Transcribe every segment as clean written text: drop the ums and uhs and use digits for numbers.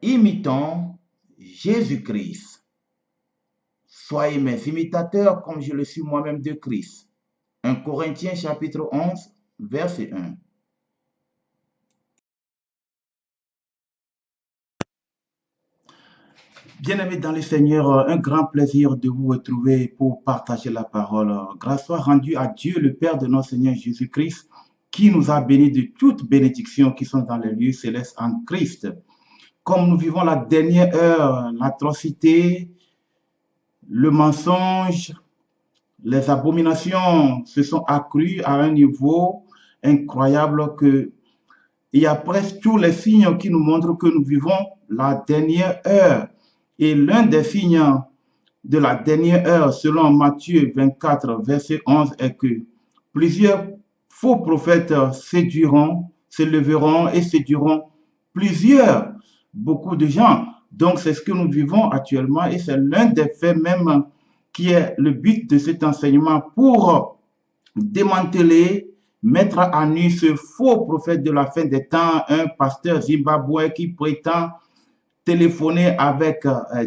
Imitons Jésus-Christ. Soyez mes imitateurs comme je le suis moi-même de Christ. 1 Corinthiens chapitre 11, verset 1. Bien-aimés dans le Seigneur, un grand plaisir de vous retrouver pour partager la parole. Grâce soit rendue à Dieu, le Père de notre Seigneur Jésus-Christ, qui nous a bénis de toutes bénédictions qui sont dans les lieux célestes en Christ. Comme nous vivons la dernière heure, l'atrocité, le mensonge, les abominations se sont accrues à un niveau incroyable que il y a presque tous les signes qui nous montrent que nous vivons la dernière heure. Et l'un des signes de la dernière heure, selon Matthieu 24, verset 11, est que plusieurs faux prophètes se leveront et séduiront beaucoup de gens. Donc, c'est ce que nous vivons actuellement et c'est l'un des faits même qui est le but de cet enseignement pour démanteler, mettre à nu ce faux prophète de la fin des temps, un pasteur zimbabwéen qui prétend téléphoner avec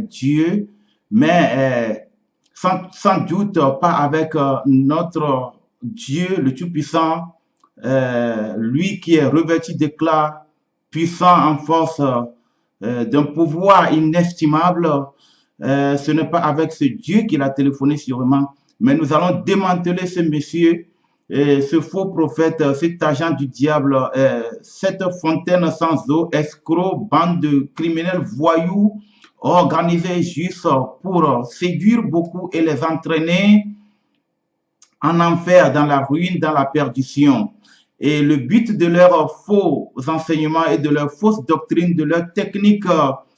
Dieu, mais sans doute pas avec notre Dieu, le Tout-Puissant, lui qui est revêtu d'éclat, puissant en force, d'un pouvoir inestimable. Ce n'est pas avec ce Dieu qu'il a téléphoné sûrement, mais nous allons démanteler ce monsieur, ce faux prophète, cet agent du diable, cette fontaine sans eau, escroc, bande de criminels voyous, organisés juste pour séduire beaucoup et les entraîner en enfer, dans la ruine, dans la perdition. Et le but de leurs faux enseignements et de leurs fausses doctrines, de leurs techniques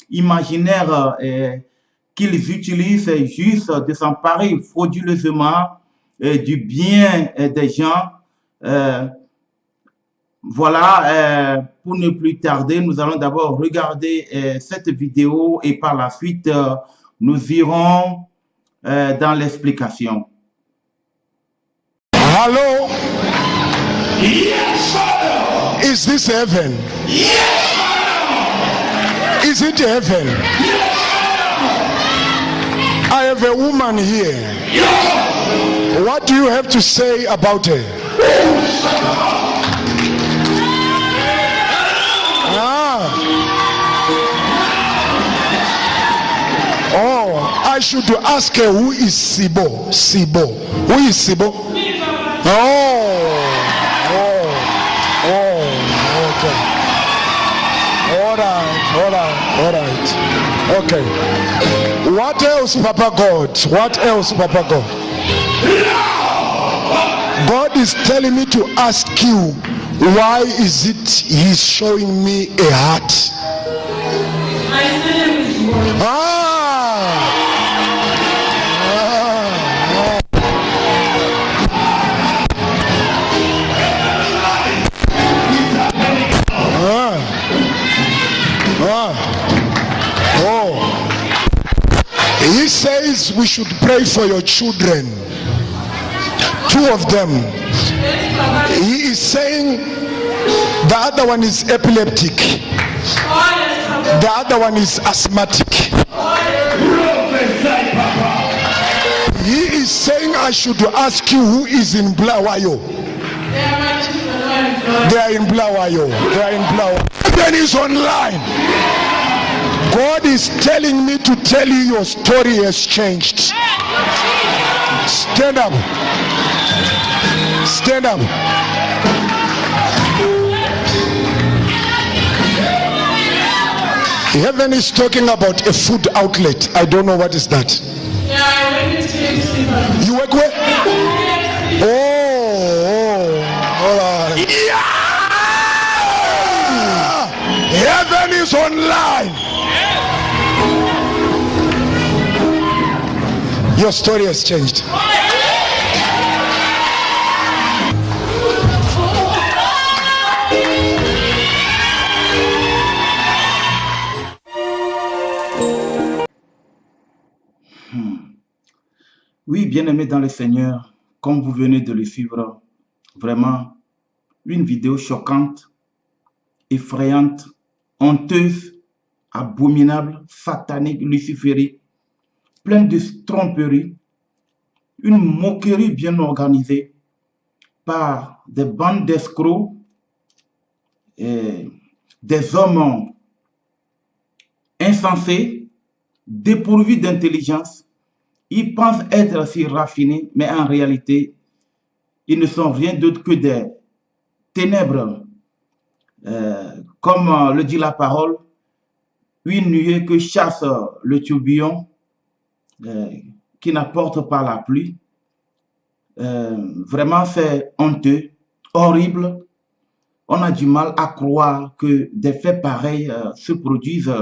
imaginaires qu'ils utilisent, c'est juste de s'emparer frauduleusement du bien des gens. Voilà, pour ne plus tarder, nous allons d'abord regarder cette vidéo et par la suite, nous irons dans l'explication. Hello? Yes, Father. Is this heaven? Yes, Father. Is it heaven? Yes, Father. I have a woman here. Yes. What do you have to say about her? Oh, I should ask her who is Sibo. Sibo. Who is Sibo? Okay. All right. Okay. What else, Papa God? What else, Papa God? God is telling me to ask you, why is it He's showing me a heart? He says we should pray for your children. 2 of them. He is saying the other one is epileptic. The other one is asthmatic. He is saying I should ask you who is in Blawayo. They are in Blawayo. Heaven is online. God is telling me to tell you your story has changed. Stand up. Stand up. Heaven is talking about a food outlet. I don't know what is that. You work where? All right. Yeah! Heaven is online. Your story has changed. Oui, bien-aimés dans le Seigneur, comme vous venez de le suivre, vraiment une vidéo choquante, effrayante, honteuse, abominable, satanique, luciférique, plein de tromperie, une moquerie bien organisée par des bandes d'escrocs, des hommes insensés, dépourvus d'intelligence. Ils pensent être si raffinés, mais en réalité, ils ne sont rien d'autre que des ténèbres. Comme le dit la parole, une nuée que chasse le tourbillon, qui n'apporte pas la pluie. Vraiment, c'est honteux, horrible. On a du mal à croire que des faits pareils se produisent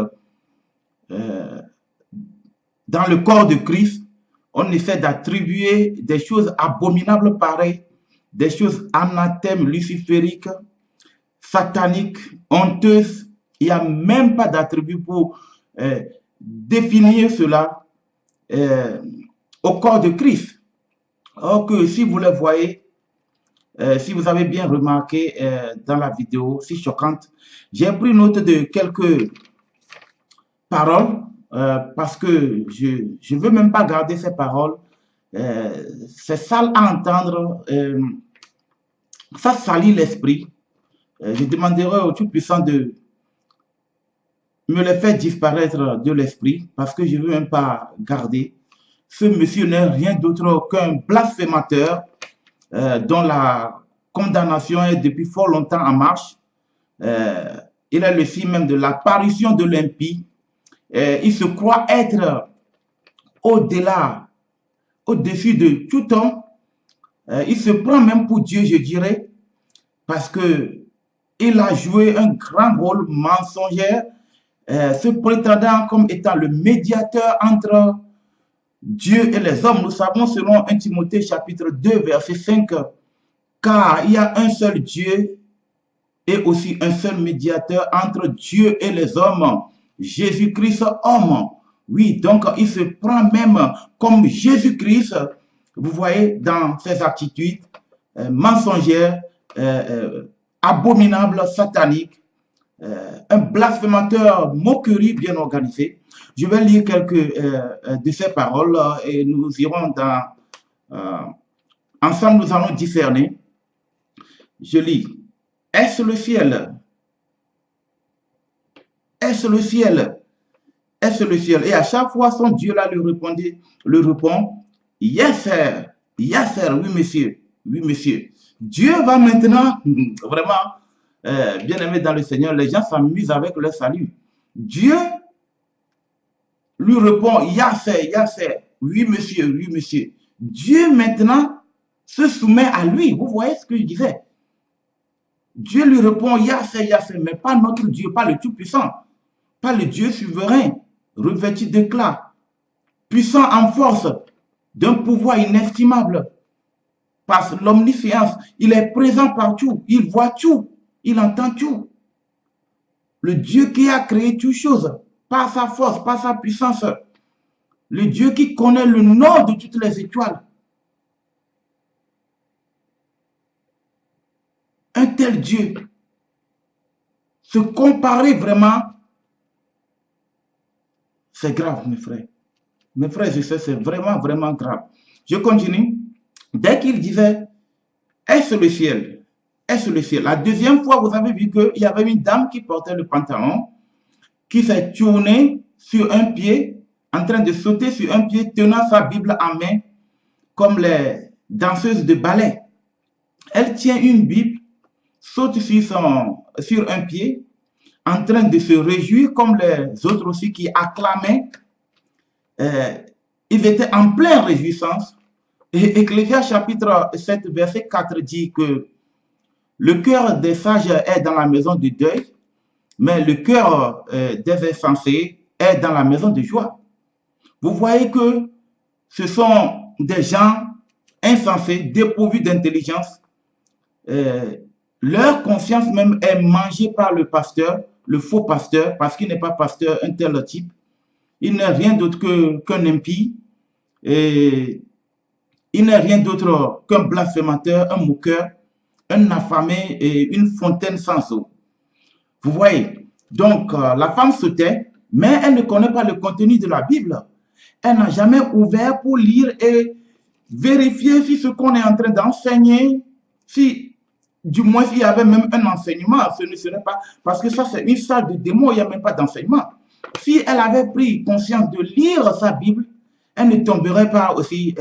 dans le corps de Christ. On essaie d'attribuer des choses abominables pareilles, des choses anathèmes, lucifériques, sataniques, honteuses. Il n'y a même pas d'attribut pour définir cela au corps de Christ. Or que si vous le voyez, si vous avez bien remarqué dans la vidéo si choquante, j'ai pris note de quelques paroles parce que je ne veux même pas garder ces paroles. C'est sale à entendre, ça salit l'esprit. Je demanderai au Tout-Puissant de me les faire disparaître de l'esprit parce que je ne veux même pas garder. Ce monsieur n'est rien d'autre qu'un blasphémateur dont la condamnation est depuis fort longtemps en marche. Il est le signe même de l'apparition de l'impie. Il se croit être au-delà, au-dessus de tout homme. Il se prend même pour Dieu, je dirais, parce que il a joué un grand rôle mensongère, se prétendant comme étant le médiateur entre Dieu et les hommes. Nous savons selon 1 Timothée chapitre 2 verset 5, car il y a un seul Dieu et aussi un seul médiateur entre Dieu et les hommes, Jésus-Christ homme. Oui, donc il se prend même comme Jésus-Christ, vous voyez, dans ses attitudes mensongères, abominables, sataniques, un blasphémateur, moquerie bien organisé. Je vais lire quelques de ces paroles et nous irons dans... ensemble, nous allons discerner. Je lis. Est-ce le ciel? Est-ce le ciel? Est-ce le ciel? Et à chaque fois, son Dieu là lui répond, yes sir, oui monsieur, oui monsieur. Dieu va maintenant, vraiment, bien aimé dans le Seigneur, les gens s'amusent avec leur salut. Dieu lui répond, yes sir, oui monsieur, oui monsieur. Dieu maintenant se soumet à lui. Vous voyez ce que je disais? Dieu lui répond, yes sir, mais pas notre Dieu, pas le Tout-Puissant, pas le Dieu souverain, revêtu d'éclat, puissant en force, d'un pouvoir inestimable. Par l'omniscience, il est présent partout, il voit tout, il entend tout. Le Dieu qui a créé toutes choses, par sa force, par sa puissance. Le Dieu qui connaît le nom de toutes les étoiles. Un tel Dieu, se comparer vraiment, c'est grave, mes frères. Mes frères, je sais, c'est vraiment, vraiment grave. Je continue. Dès qu'il disait, est-ce le ciel? Est-ce le ciel? La deuxième fois, vous avez vu qu'il y avait une dame qui portait le pantalon, qui s'est tournée sur un pied, en train de sauter sur un pied, tenant sa Bible en main, comme les danseuses de ballet. Elle tient une Bible, saute sur un pied, en train de se réjouir, comme les autres aussi qui acclamaient. Ils étaient en pleine réjouissance. Et Ecclésiaste chapitre 7, verset 4 dit que le cœur des sages est dans la maison de deuil, mais le cœur des insensés est dans la maison de joie. Vous voyez que ce sont des gens insensés, dépourvus d'intelligence. Leur conscience même est mangée par le pasteur, le faux pasteur, parce qu'il n'est pas pasteur, un tel type. Il n'est rien d'autre qu'un impie. Et il n'est rien d'autre qu'un blasphémateur, un moqueur, un affamé et une fontaine sans eau. Vous voyez, donc la femme se tait, mais elle ne connaît pas le contenu de la Bible. Elle n'a jamais ouvert pour lire et vérifier si ce qu'on est en train d'enseigner, si du moins s'il y avait même un enseignement, ce ne serait pas, parce que ça c'est une salle de démon, il n'y a même pas d'enseignement. Si elle avait pris conscience de lire sa Bible, elle ne tomberait pas aussi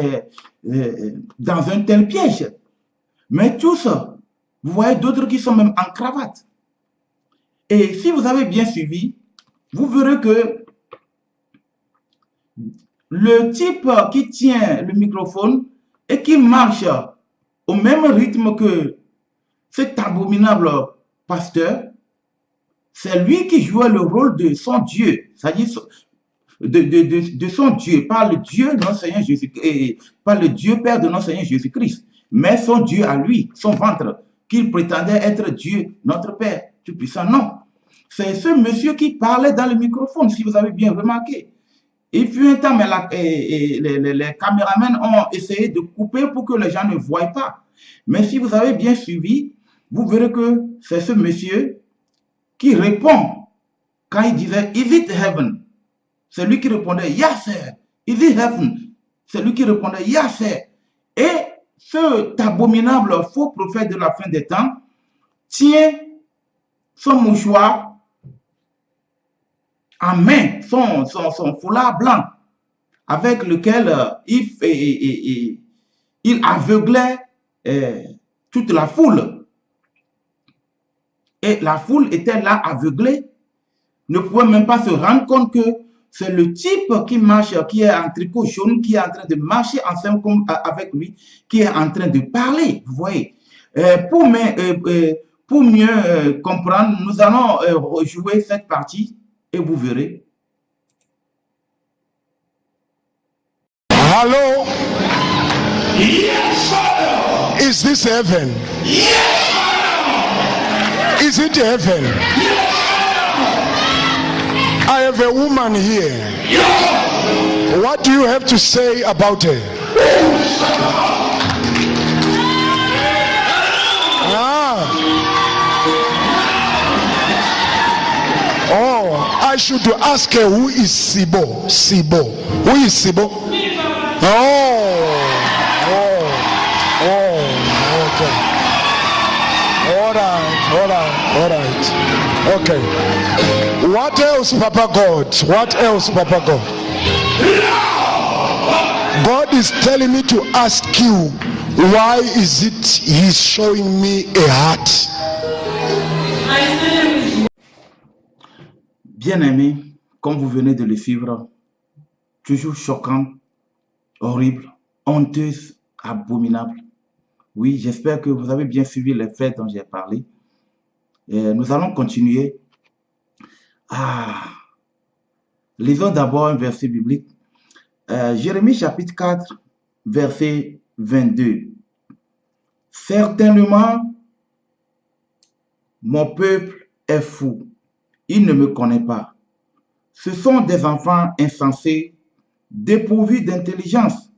dans un tel piège. Mais tous, vous voyez d'autres qui sont même en cravate. Et si vous avez bien suivi, vous verrez que le type qui tient le microphone et qui marche au même rythme que cet abominable pasteur, c'est lui qui jouait le rôle de son Dieu, c'est-à-dire de son Dieu, pas le Dieu de notre Seigneur Jésus-Christ, pas le Dieu Père de notre Seigneur Jésus-Christ, mais son Dieu à lui, son ventre, qu'il prétendait être Dieu, notre Père, tout puissant. Non, c'est ce monsieur qui parlait dans le microphone, si vous avez bien remarqué. Il fut un temps, mais les caméramans ont essayé de couper pour que les gens ne voient pas. Mais si vous avez bien suivi, vous verrez que c'est ce monsieur qui répond quand il disait « Is it heaven ?» C'est lui qui répondait « Yes, sir. Is it heaven ?» C'est lui qui répondait « Yes, sir. » Et cet abominable faux prophète de la fin des temps tient son mouchoir en main, son foulard blanc, avec lequel il aveuglait toute la foule. Et la foule était là aveuglée, ne pouvait même pas se rendre compte que c'est le type qui marche, qui est en tricot jaune, qui est en train de marcher ensemble avec lui, qui est en train de parler. Vous voyez. Pour mieux comprendre, nous allons rejouer cette partie et vous verrez. Hello? Yes, Father. Is this heaven? Yes, Father. Is it heaven? Yes, I have a woman here. Father. What do you have to say about her? Oh, I should ask her, who is Sibo? Sibo. Who is Sibo? Okay. All right. Okay. What else, Papa God? What else, Papa God? God is telling me to ask you, why is it He's showing me a heart? Bien-aimés, comme vous venez de le suivre, toujours choquant, horrible, honteuse, abominable. Oui, j'espère que vous avez bien suivi les faits dont j'ai parlé. Et nous allons continuer. Lisons d'abord un verset biblique. Jérémie chapitre 4, verset 22. Certainement, mon peuple est fou. Il ne me connaît pas. Ce sont des enfants insensés, dépourvus d'intelligence.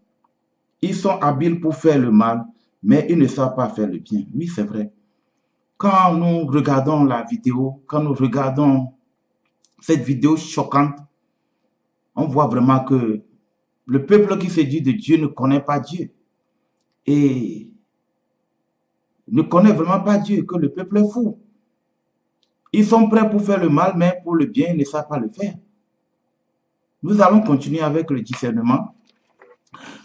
Ils sont habiles pour faire le mal, mais ils ne savent pas faire le bien. Oui, c'est vrai. Quand nous regardons la vidéo, quand nous regardons cette vidéo choquante, on voit vraiment que le peuple qui se dit de Dieu ne connaît pas Dieu. Et ne connaît vraiment pas Dieu, que le peuple est fou. Ils sont prêts pour faire le mal, mais pour le bien, ils ne savent pas le faire. Nous allons continuer avec le discernement.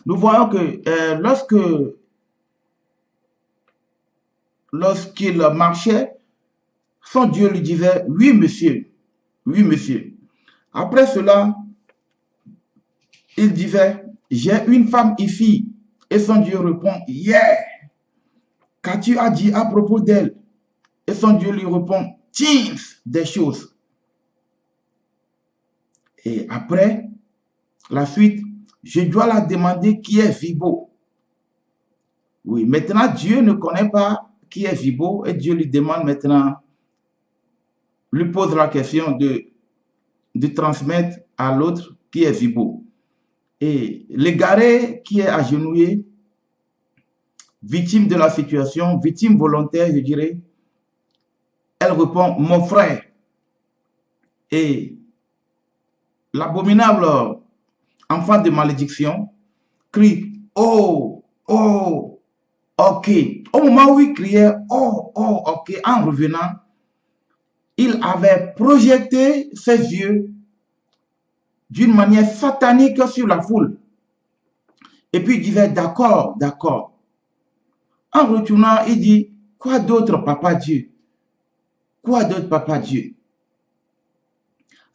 Nous voyons que lorsqu'il marchait, son Dieu lui disait, oui, monsieur. Oui, monsieur. Après cela, il disait, j'ai une femme ici. Et son Dieu répond, yeah. Qu'as-tu à dire à propos d'elle? Et son Dieu lui répond, things, des choses. Et après, la suite, je dois la demander qui est Vibo. Oui, maintenant Dieu ne connaît pas qui est Vibo et Dieu lui demande maintenant, lui pose la question de transmettre à l'autre qui est Vibo. Et l'égaré qui est agenouillé, victime de la situation, victime volontaire, je dirais, elle répond, mon frère. Et l'abominable enfant de malédiction crie « Oh, oh, ok ». Au moment où il criait « Oh, oh, ok », en revenant, il avait projeté ses yeux d'une manière satanique sur la foule. Et puis il disait « D'accord, d'accord ». En retournant, il dit « Quoi d'autre, Papa Dieu? Quoi d'autre, Papa Dieu ?»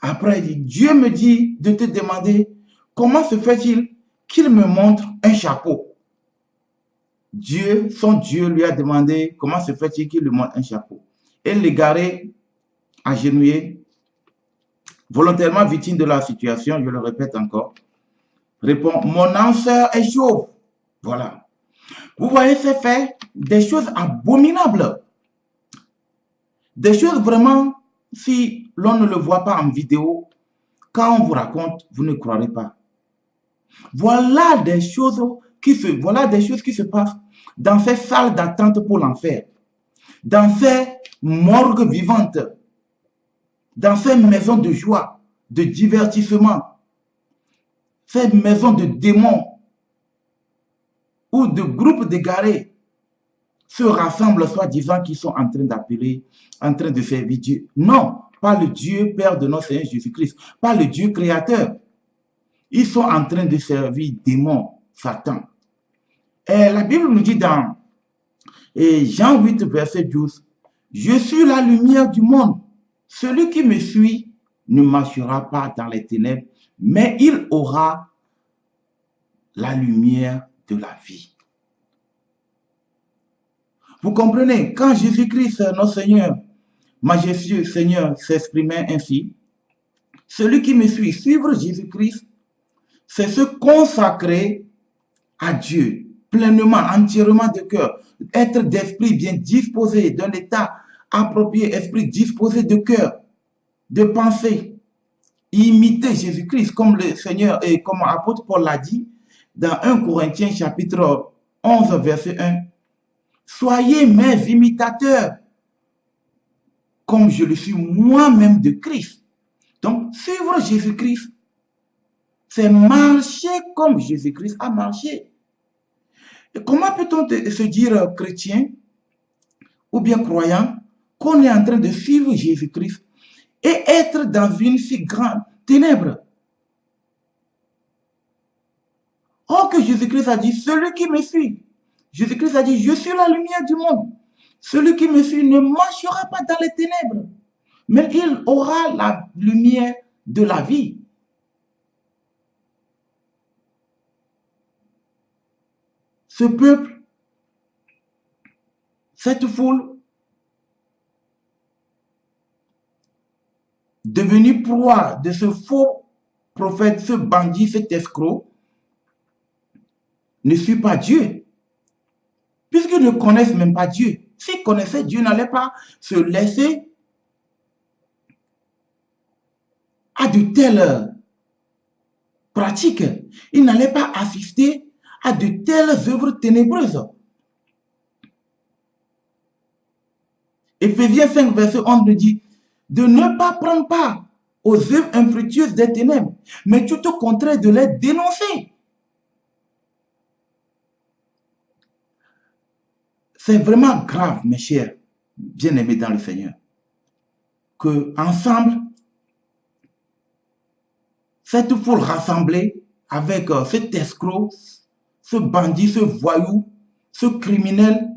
Après, il dit, Dieu me dit de te demander comment se fait-il qu'il me montre un chapeau. Dieu, son Dieu, lui a demandé comment se fait-il qu'il lui montre un chapeau. Et l'égaré, agenouillé, volontairement victime de la situation, je le répète encore, répond, mon answer est chauve. Voilà. Vous voyez, c'est fait des choses abominables. Des choses vraiment, si l'on ne le voit pas en vidéo, quand on vous raconte, vous ne croirez pas. Voilà des choses qui se passent dans ces salles d'attente pour l'enfer, dans ces morgues vivantes, dans ces maisons de joie, de divertissement, ces maisons de démons, où de groupes d'égarés se rassemblent, soi-disant qu'ils sont en train d'appeler, en train de servir Dieu. Non, pas le Dieu Père de notre Seigneur Jésus-Christ, pas le Dieu Créateur. Ils sont en train de servir démons, Satan. Et la Bible nous dit dans Jean 8, verset 12, « Je suis la lumière du monde. Celui qui me suit ne marchera pas dans les ténèbres, mais il aura la lumière de la vie. » Vous comprenez, quand Jésus-Christ, notre Seigneur, majestueux Seigneur, s'exprimait ainsi, celui qui me suit, suivre Jésus-Christ, c'est se consacrer à Dieu, pleinement, entièrement de cœur, être d'esprit bien disposé, d'un état approprié, esprit disposé de cœur, de pensée, imiter Jésus-Christ, comme le Seigneur et comme l'apôtre Paul l'a dit, dans 1 Corinthiens chapitre 11, verset 1, « Soyez mes imitateurs, comme je le suis moi-même de Christ. » Donc, suivre Jésus-Christ, c'est marcher comme Jésus-Christ a marché. Et comment peut-on se dire chrétien ou bien croyant qu'on est en train de suivre Jésus-Christ et être dans une si grande ténèbre? Or que Jésus-Christ a dit, celui qui me suit, Jésus-Christ a dit, je suis la lumière du monde. Celui qui me suit ne marchera pas dans les ténèbres, mais il aura la lumière de la vie. Ce peuple, cette foule, devenue proie de ce faux prophète, ce bandit, cet escroc, ne suit pas Dieu, puisqu'ils ne connaissent même pas Dieu. S'ils connaissaient Dieu, n'allaient pas se laisser à de telles pratiques. Ils n'allaient pas assister à de telles œuvres ténébreuses. Éphésiens 5, verset 11 nous dit de ne pas prendre part aux œuvres infructueuses des ténèbres, mais tout au contraire de les dénoncer. C'est vraiment grave, mes chers bien-aimés dans le Seigneur, que ensemble, cette foule rassemblée avec cet escroc, ce bandit, ce voyou, ce criminel,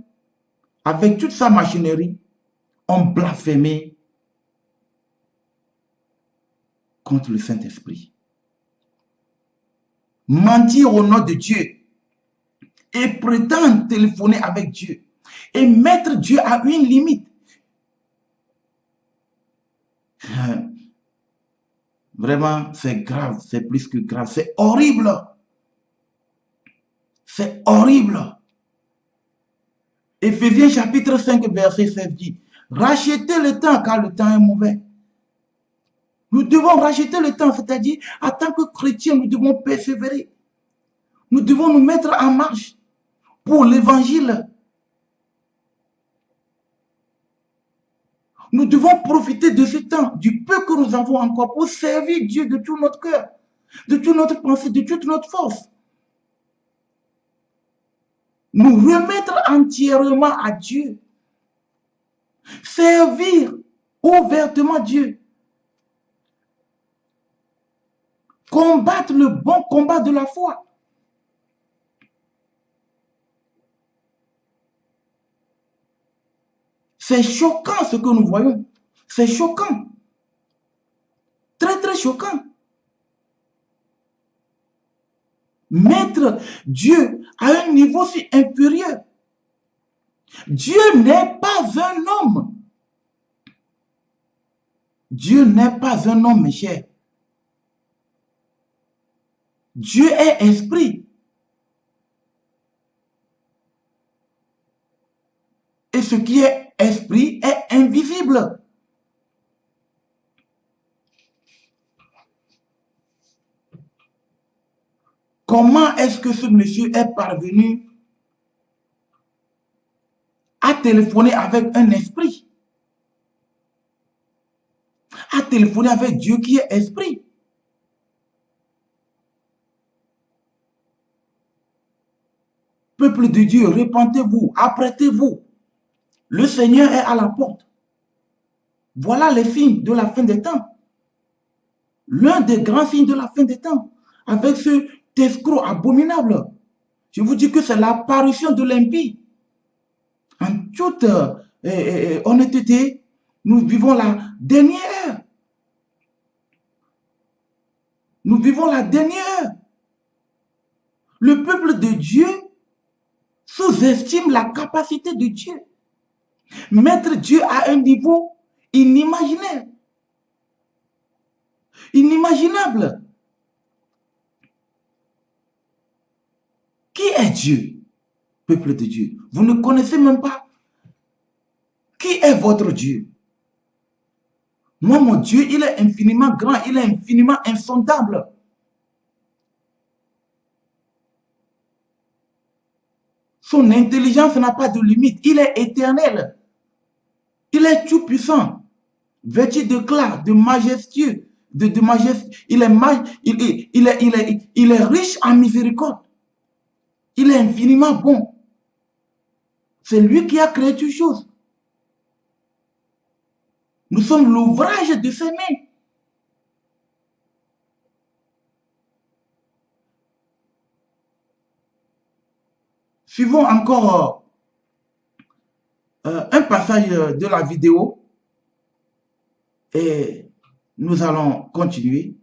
avec toute sa machinerie, ont blasphémé contre le Saint-Esprit. Mentir au nom de Dieu et prétendre téléphoner avec Dieu et mettre Dieu à une limite. Vraiment, c'est grave, c'est plus que grave, c'est horrible. C'est horrible. Éphésiens chapitre 5, verset 16 dit, rachetez le temps car le temps est mauvais. Nous devons racheter le temps, c'est-à-dire, en tant que chrétiens, nous devons persévérer. Nous devons nous mettre en marche pour l'évangile. Nous devons profiter de ce temps, du peu que nous avons encore, pour servir Dieu de tout notre cœur, de toute notre pensée, de toute notre force. Nous remettre entièrement à Dieu. Servir ouvertement Dieu. Combattre le bon combat de la foi. C'est choquant ce que nous voyons. C'est choquant. Très, très choquant. Mettre Dieu à un niveau si inférieur. Dieu n'est pas un homme. Dieu n'est pas un homme, mes chers. Dieu est esprit. Et ce qui est esprit est invisible. Comment est-ce que ce monsieur est parvenu à téléphoner avec un esprit? À téléphoner avec Dieu qui est esprit? Peuple de Dieu, repentez-vous, apprêtez-vous. Le Seigneur est à la porte. Voilà les signes de la fin des temps. L'un des grands signes de la fin des temps, avec ce escroc abominable. Je vous dis que c'est l'apparition de l'impie. En toute honnêteté, nous vivons la dernière heure. Nous vivons la dernière heure. Le peuple de Dieu sous-estime la capacité de Dieu. Mettre Dieu à un niveau inimaginable. Inimaginable. Qui est Dieu, peuple de Dieu? Vous ne connaissez même pas. Qui est votre Dieu? Moi, mon Dieu, il est infiniment grand, il est infiniment insondable. Son intelligence n'a pas de limite. Il est éternel. Il est tout puissant. Vêtu d'éclat, de majestueux, de majesté. Il est riche en miséricorde. Il est infiniment bon. C'est lui qui a créé toutes choses. Nous sommes l'ouvrage de ses mains. Suivons encore un passage de la vidéo et nous allons continuer.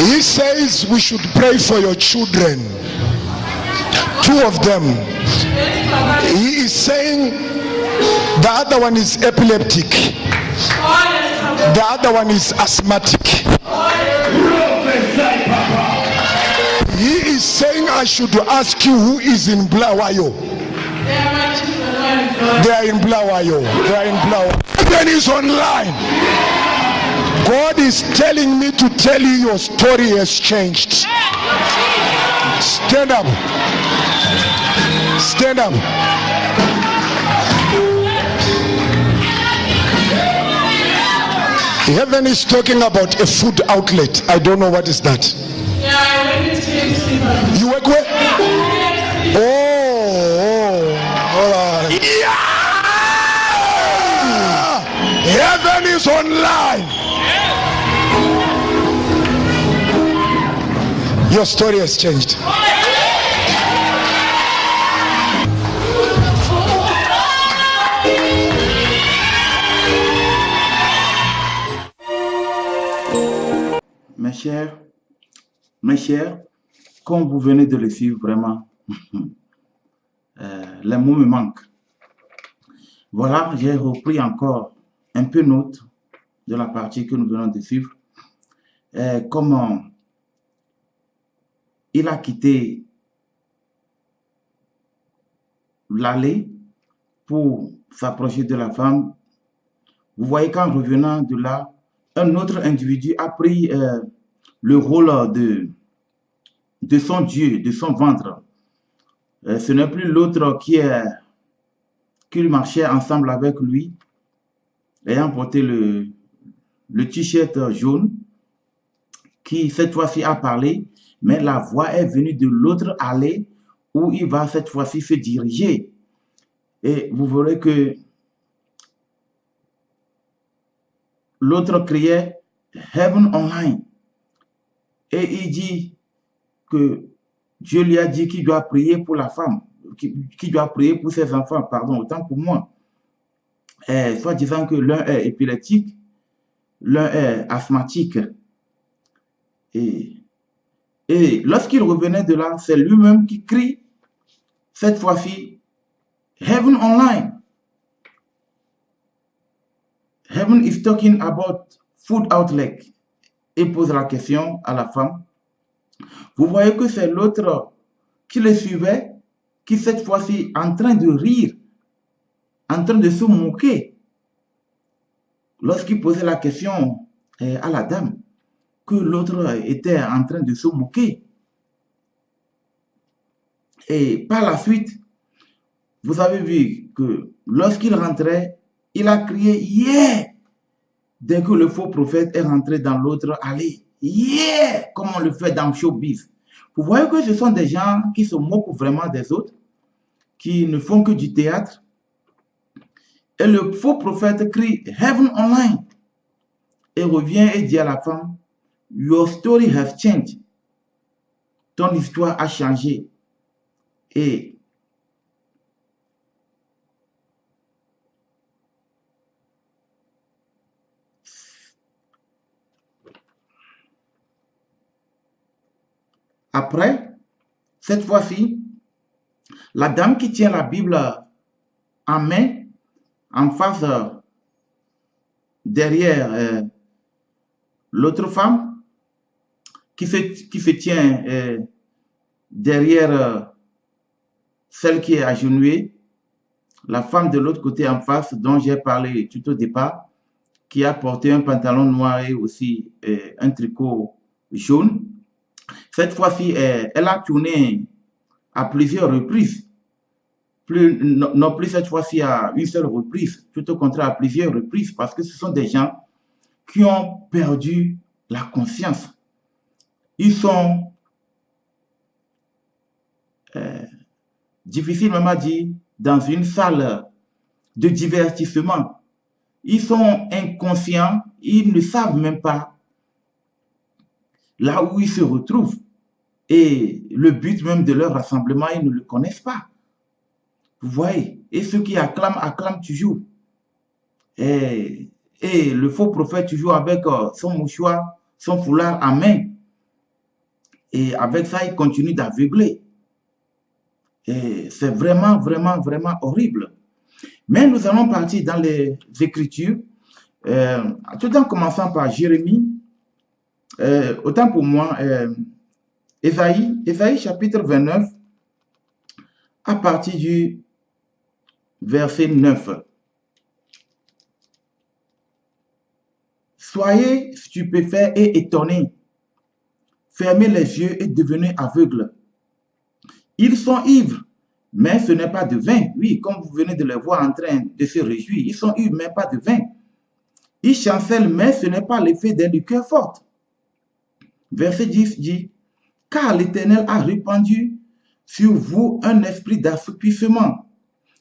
He says we should pray for your children. Two of them. He is saying the other one is epileptic. The other one is asthmatic. He is saying I should ask you who is in Blawayo. They are in Blawayo. They are in Blawayo. Then is online. God is telling me to tell you your story has changed. Stand up. Stand up. Heaven is talking about a food outlet. I don't know what is that. You work where? Oh, all right. Yeah! Heaven is online. Your story has changed. Mes chers, comme vous venez de le suivre, vraiment, les mots me manquent. Voilà, j'ai repris encore un peu note de la partie que nous venons de suivre. Comment il a quitté l'allée pour s'approcher de la femme. Vous voyez qu'en revenant de là, un autre individu a pris le rôle de son Dieu, de son ventre. Ce n'est plus l'autre qui marchait ensemble avec lui, ayant porté le t-shirt jaune, qui cette fois-ci a parlé, mais la voix est venue de l'autre allée où il va cette fois-ci se diriger. Et vous verrez que l'autre criait « Heaven Online ». Et il dit que Dieu lui a dit qu'il doit prier pour la femme, qu'il doit prier pour ses enfants, pardon, autant pour moi. Soit disant que l'un est épileptique, l'un est asthmatique. Et lorsqu'il revenait de là, c'est lui-même qui crie, cette fois-ci, Heaven Online. Heaven is talking about food outlet. Et pose la question à la femme. Vous voyez que c'est l'autre qui le suivait, qui cette fois-ci en train de rire, en train de se moquer. Lorsqu'il posait la question à la dame, que l'autre était en train de se moquer. Et par la suite, vous avez vu que lorsqu'il rentrait, il a crié « Yeah !» dès que le faux prophète est rentré dans l'autre allée. « Yeah !» comme on le fait dans Showbiz. Vous voyez que ce sont des gens qui se moquent vraiment des autres, qui ne font que du théâtre. Et le faux prophète crie « Heaven Online » et revient et dit à la femme « Your story has changed ». Ton histoire a changé. Et après, cette fois-ci, la dame qui tient la Bible en main, en face, derrière l'autre femme, qui se tient derrière celle qui est agenouillée, la femme de l'autre côté en face, dont j'ai parlé tout au départ, qui a porté un pantalon noir et aussi un tricot jaune. Cette fois-ci, elle a tourné à plusieurs reprises. Non plus cette fois-ci à une seule reprise, tout au contraire à plusieurs reprises, parce que ce sont des gens qui ont perdu la conscience. Ils sont, difficile même à dire, dans une salle de divertissement. Ils sont inconscients, ils ne savent même pas là où ils se retrouvent. Et le but même de leur rassemblement, ils ne le connaissent pas. Vous voyez, et ceux qui acclament, acclament toujours. Et le faux prophète toujours avec son mouchoir, son foulard à main. Et avec ça, il continue d'aveugler. Et c'est vraiment, vraiment, vraiment horrible. Mais nous allons partir dans les Écritures, tout en commençant par Jérémie. Autant pour moi, Ésaïe chapitre 29, à partir du verset 9. Soyez stupéfaits et étonnés, fermez les yeux et devenez aveugles. Ils sont ivres, mais ce n'est pas de vin. Oui, comme vous venez de les voir en train de se réjouir, ils sont ivres, mais pas de vin. Ils chancellent, mais ce n'est pas l'effet des liqueurs fortes. Verset 10 dit, « Car l'Éternel a répandu sur vous un esprit d'assoupissement.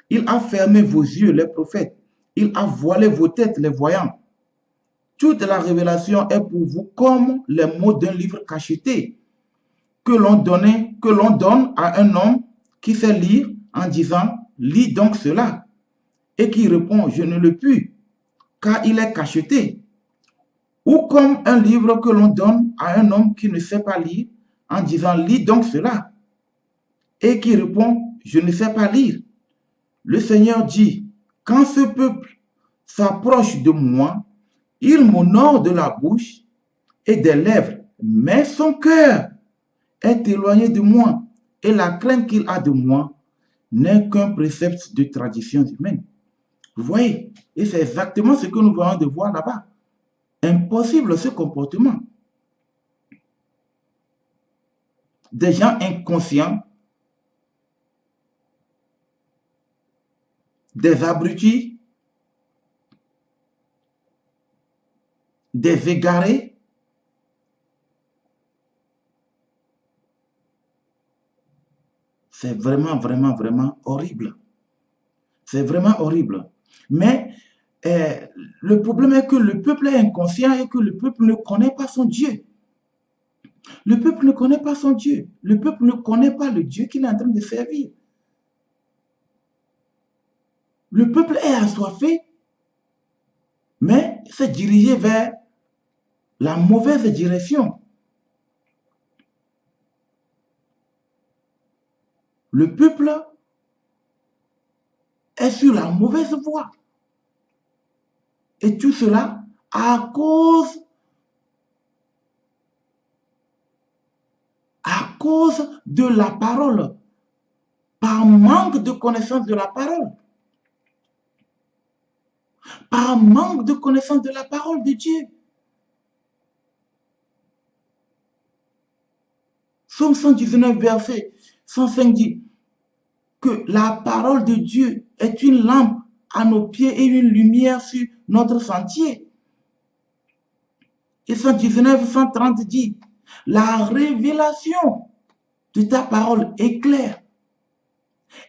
Il a fermé vos yeux, les prophètes. Il a voilé vos têtes, les voyants. Toute la révélation est pour vous comme les mots d'un livre cacheté que l'on donne à un homme qui sait lire en disant « Lis donc cela » et qui répond « Je ne le puis, car il est cacheté ». Ou comme un livre que l'on donne à un homme qui ne sait pas lire en disant « Lis donc cela » et qui répond « Je ne sais pas lire ». Le Seigneur dit « Quand ce peuple s'approche de moi, il m'honore de la bouche et des lèvres, mais son cœur est éloigné de moi, et la crainte qu'il a de moi n'est qu'un précepte de tradition humaine. Vous voyez? Et c'est exactement ce que nous venons de voir là-bas. Impossible ce comportement. Des gens inconscients, des abrutis, des égarés, c'est vraiment, vraiment, vraiment horrible. C'est vraiment horrible. Mais le problème est que le peuple est inconscient et que le peuple ne connaît pas son Dieu. Le peuple ne connaît pas son Dieu. Le peuple ne connaît pas le Dieu qu'il est en train de servir. Le peuple est assoiffé, mais s'est dirigé vers la mauvaise direction. Le peuple est sur la mauvaise voie. Et tout cela à cause de la parole, par manque de connaissance de la parole, par manque de connaissance de la parole de Dieu. Psaume 119, verset 105 dit que la parole de Dieu est une lampe à nos pieds et une lumière sur notre sentier. Et 119, 130 dit, la révélation de ta parole est claire.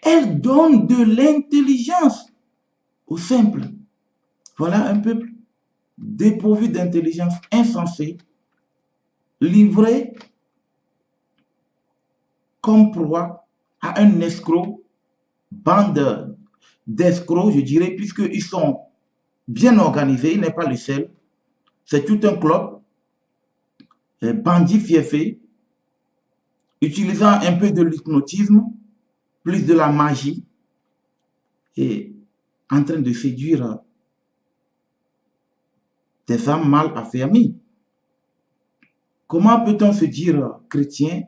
Elle donne de l'intelligence aux simples. Voilà un peuple dépourvu d'intelligence, insensé, livré comme proie à un escroc, bande d'escrocs, je dirais, puisqu'ils sont bien organisés, il n'est pas le seul. C'est tout un club, bandits fiefés, utilisant un peu de l'hypnotisme, plus de la magie, et en train de séduire des âmes mal affermies. Comment peut-on se dire chrétien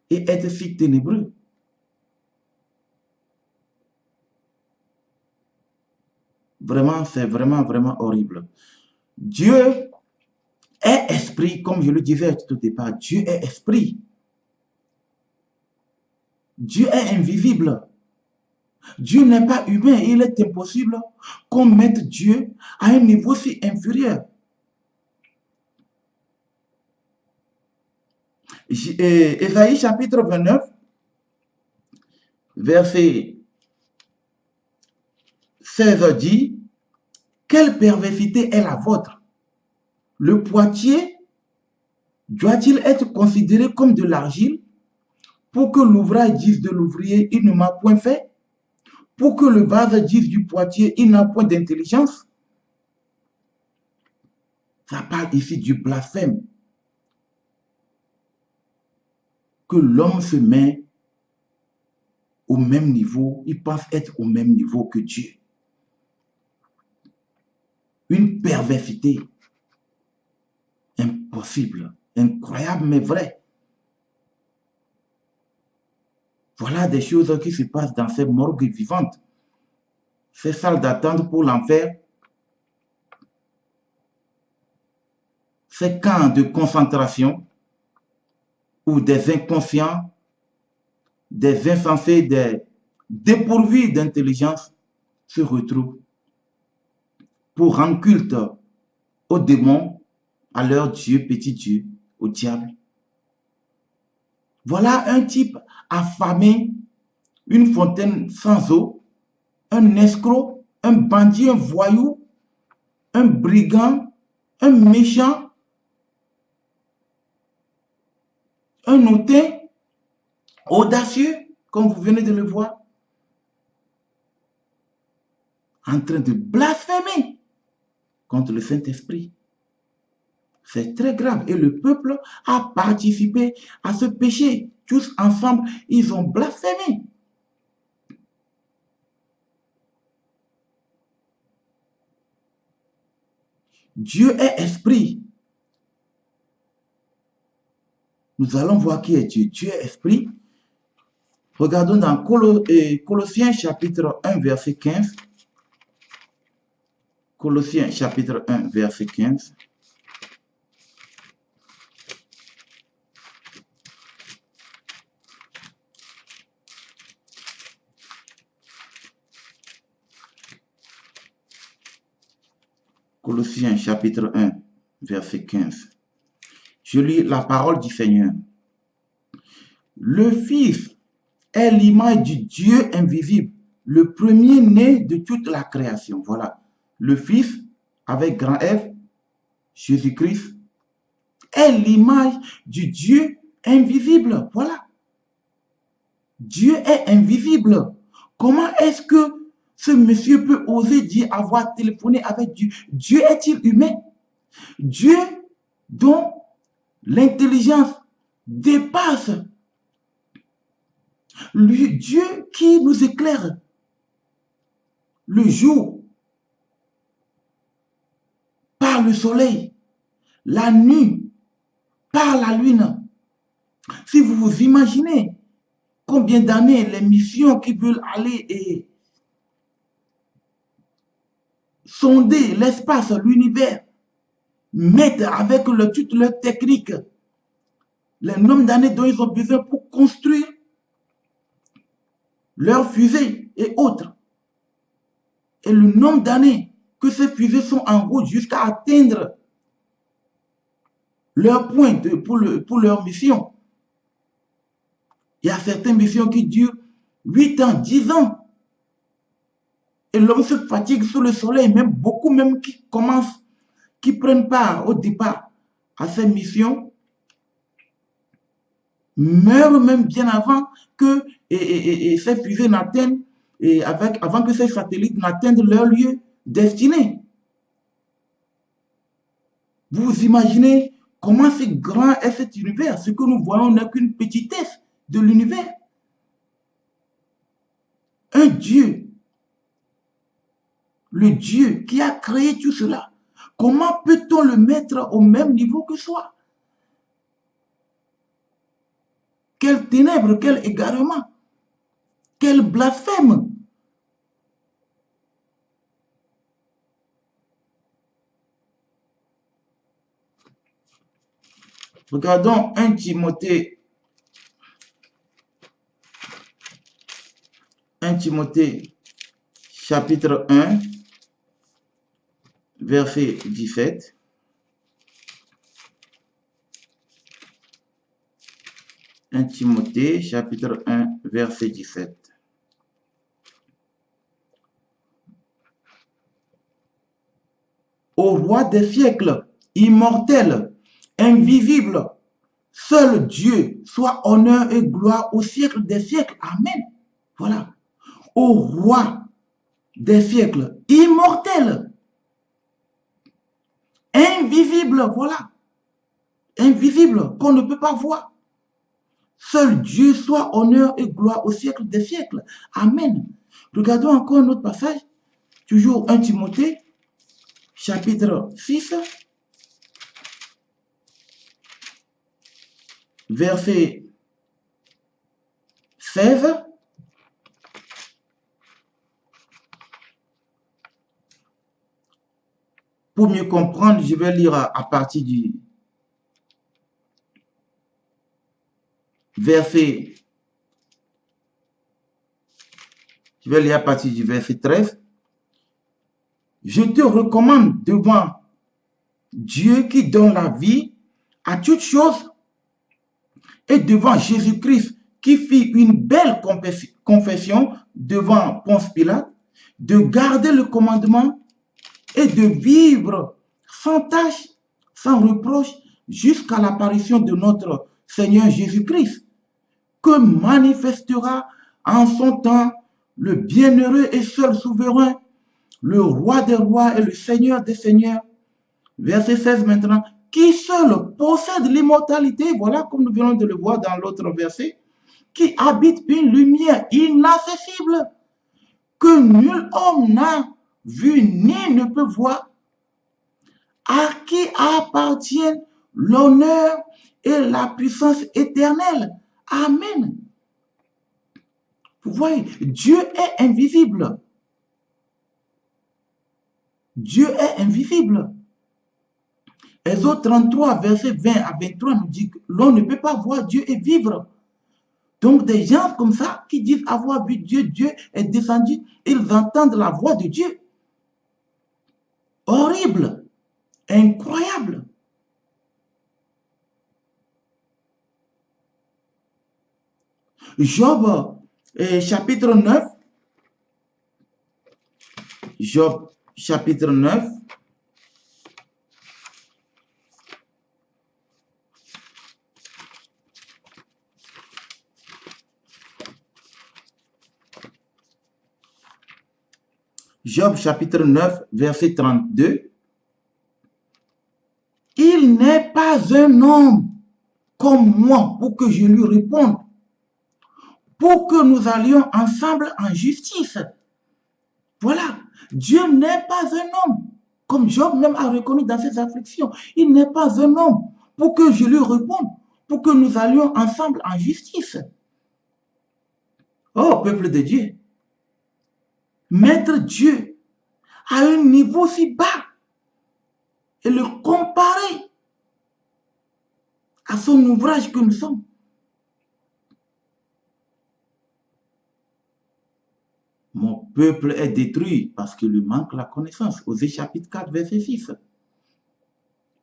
et être si ténébreux? Vraiment, c'est vraiment, vraiment horrible. Dieu est esprit, comme je le disais tout au départ. Dieu est esprit. Dieu est invisible. Dieu n'est pas humain. Il est impossible qu'on mette Dieu à un niveau si inférieur. Ésaïe chapitre 29, verset 16 dit, quelle perversité est la vôtre? Le potier doit-il être considéré comme de l'argile pour que l'ouvrage dise de l'ouvrier, il ne m'a point fait? Pour que le vase dise du potier, il n'a point d'intelligence? Ça parle ici du blasphème. Que l'homme se met au même niveau, il pense être au même niveau que Dieu. Une perversité impossible, incroyable mais vrai. Voilà des choses qui se passent dans ces morgues vivantes, ces salles d'attente pour l'enfer, ces camps de concentration où des inconscients, des insensés, des dépourvus d'intelligence se retrouvent pour rendre culte aux démons, à leur Dieu, petit Dieu, au diable. Voilà un type affamé, une fontaine sans eau, un escroc, un bandit, un voyou, un brigand, un méchant, un hautain, audacieux, comme vous venez de le voir, en train de blasphémer contre le Saint-Esprit. C'est très grave. Et le peuple a participé à ce péché. Tous ensemble, ils ont blasphémé. Dieu est esprit. Nous allons voir qui est Dieu. Dieu est esprit. Regardons dans Colossiens chapitre 1, verset 15. Colossiens chapitre 1, verset 15. Colossiens chapitre 1, verset 15. Je lis la parole du Seigneur. Le Fils est l'image du Dieu invisible, le premier-né de toute la création. Voilà. Le Fils, avec grand F, Jésus-Christ, est l'image du Dieu invisible. Voilà. Dieu est invisible. Comment est-ce que ce monsieur peut oser dire avoir téléphoné avec Dieu? Dieu est-il humain? Dieu dont l'intelligence dépasse. Dieu qui nous éclaire le jour par le soleil, la nuit par la lune. Si vous vous imaginez combien d'années les missions qui veulent aller et sonder l'espace, l'univers, mettent avec toute leur technique, les nombre d'années dont ils ont besoin pour construire leurs fusées et autres. Et le nombre d'années que ces fusées sont en route jusqu'à atteindre leur point pour leur mission. Il y a certaines missions qui durent 8 ans, 10 ans. Et l'homme se fatigue sous le soleil, même beaucoup même qui prennent part au départ à ces missions, meurent même bien avant que ces fusées n'atteignent, avant que ces satellites n'atteignent leur lieu destiné. Vous vous imaginez comment c'est grand est cet univers? Ce que nous voyons n'est qu'une petitesse de l'univers. Un Dieu, le Dieu qui a créé tout cela, comment peut-on le mettre au même niveau que soi? Quelle ténèbre, quel égarement, quel blasphème! Regardons 1 Timothée. 1 Timothée chapitre 1, verset 17. 1 Timothée chapitre 1, verset 17. Au roi des siècles, immortel, invisible, seul Dieu, soit honneur et gloire au siècle des siècles. Amen. Voilà. Au roi des siècles, immortel, invisible, voilà. Invisible, qu'on ne peut pas voir. Seul Dieu soit honneur et gloire au siècle des siècles. Amen. Regardons encore un autre passage, toujours 1 Timothée, chapitre 6, verset 16. Pour mieux comprendre, je vais lire à partir du verset. Je vais lire à partir du verset 13. Je te recommande devant Dieu qui donne la vie à toutes choses et devant Jésus-Christ qui fit une belle confession devant Ponce Pilate, de garder le commandement et de vivre sans tâche, sans reproche, jusqu'à l'apparition de notre Seigneur Jésus-Christ, que manifestera en son temps le bienheureux et seul souverain, le roi des rois et le Seigneur des seigneurs. Verset 16 maintenant. Qui seul possède l'immortalité, voilà comme nous venons de le voir dans l'autre verset, qui habite une lumière inaccessible, que nul homme n'a vu ni ne peut voir, à qui appartiennent l'honneur et la puissance éternelle. Amen. Vous voyez, Dieu est invisible. Dieu est invisible. Exode 33, verset 20 à 23 nous dit que l'on ne peut pas voir Dieu et vivre. Donc des gens comme ça qui disent avoir vu Dieu, Dieu est descendu, ils entendent la voix de Dieu. Horrible, incroyable. Job chapitre 9. Job chapitre 9. Job chapitre 9, verset 32. Il n'est pas un homme comme moi pour que je lui réponde, pour que nous allions ensemble en justice. Voilà, Dieu n'est pas un homme, comme Job même a reconnu dans ses afflictions. Il n'est pas un homme pour que je lui réponde, pour que nous allions ensemble en justice. Oh, peuple de Dieu, mettre Dieu à un niveau si bas et le comparer à son ouvrage que nous sommes. Mon peuple est détruit parce qu'il lui manque la connaissance. Osée chapitre 4, verset 6.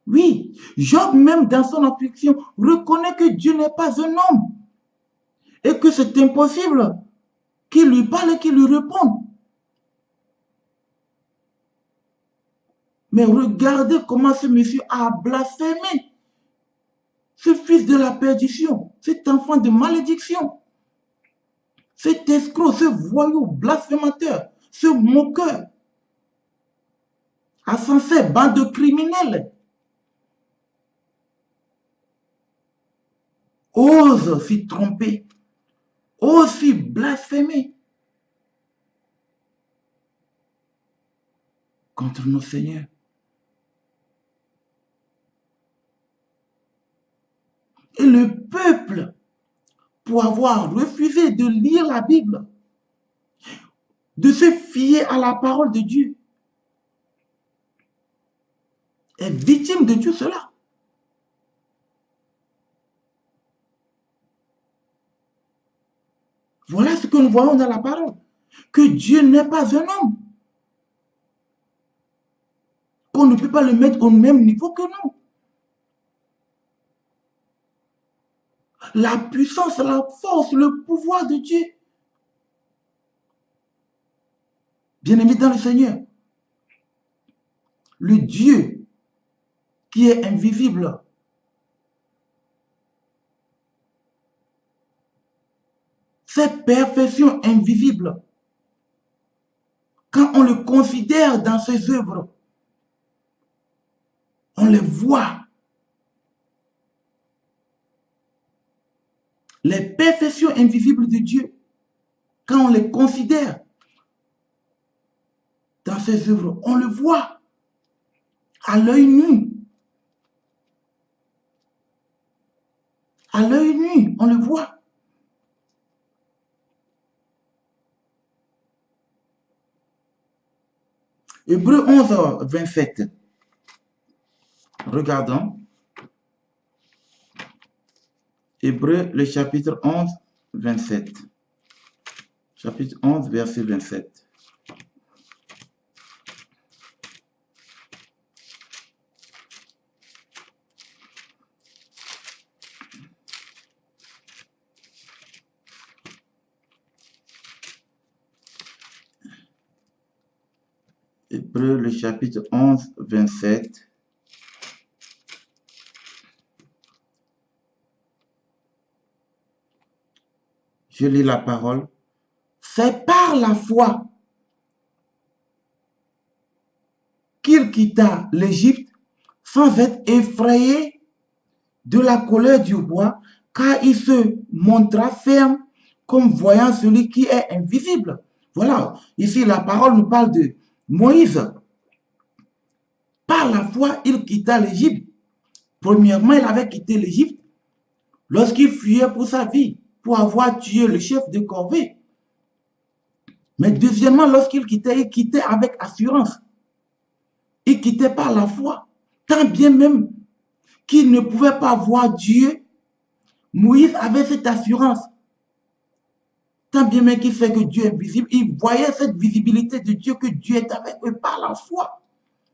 Oui, Job même dans son affliction reconnaît que Dieu n'est pas un homme et que c'est impossible qu'il lui parle et qu'il lui réponde. Mais regardez comment ce monsieur a blasphémé ce fils de la perdition, cet enfant de malédiction, cet escroc, ce voyou blasphémateur, ce moqueur, insensé, bande de criminels, ose s'y tromper, ose s'y blasphémer contre nos seigneurs. Et le peuple, pour avoir refusé de lire la Bible, de se fier à la parole de Dieu, est victime de tout cela. Voilà ce que nous voyons dans la parole, que Dieu n'est pas un homme, qu'on ne peut pas le mettre au même niveau que nous. La puissance, la force, le pouvoir de Dieu. Bien-aimés dans le Seigneur, le Dieu qui est invisible, cette perfection invisible, quand on le considère dans ses œuvres, on les voit. Les perfections invisibles de Dieu, quand on les considère dans ses œuvres, on le voit à l'œil nu. À l'œil nu, on le voit. Hébreux 11, 27. Regardons. Hébreux, le chapitre 11, 27. Chapitre 11, verset 27. Hébreux, le chapitre 11, 27. Je lis la parole. C'est par la foi qu'il quitta l'Égypte sans être effrayé de la colère du roi, car il se montra ferme comme voyant celui qui est invisible. Voilà, ici la parole nous parle de Moïse. Par la foi, il quitta l'Égypte. Premièrement, il avait quitté l'Égypte lorsqu'il fuyait pour sa vie, pour avoir tué le chef de corvée. Mais deuxièmement, lorsqu'il quittait, il quittait avec assurance. Il quittait par la foi. Tant bien même qu'il ne pouvait pas voir Dieu, Moïse avait cette assurance. Tant bien même qu'il sait que Dieu est visible, il voyait cette visibilité de Dieu, que Dieu est avec eux par la foi.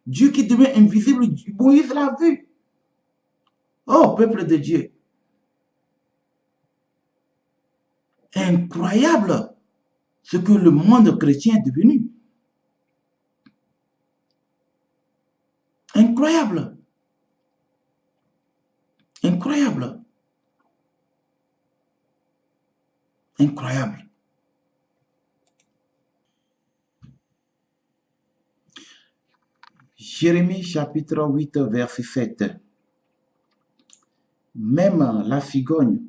Dieu qui devient invisible, Moïse l'a vu. Oh, peuple de Dieu. Incroyable ce que le monde chrétien est devenu. Incroyable. Incroyable. Incroyable. Jérémie chapitre 8, verset 7. Même la cigogne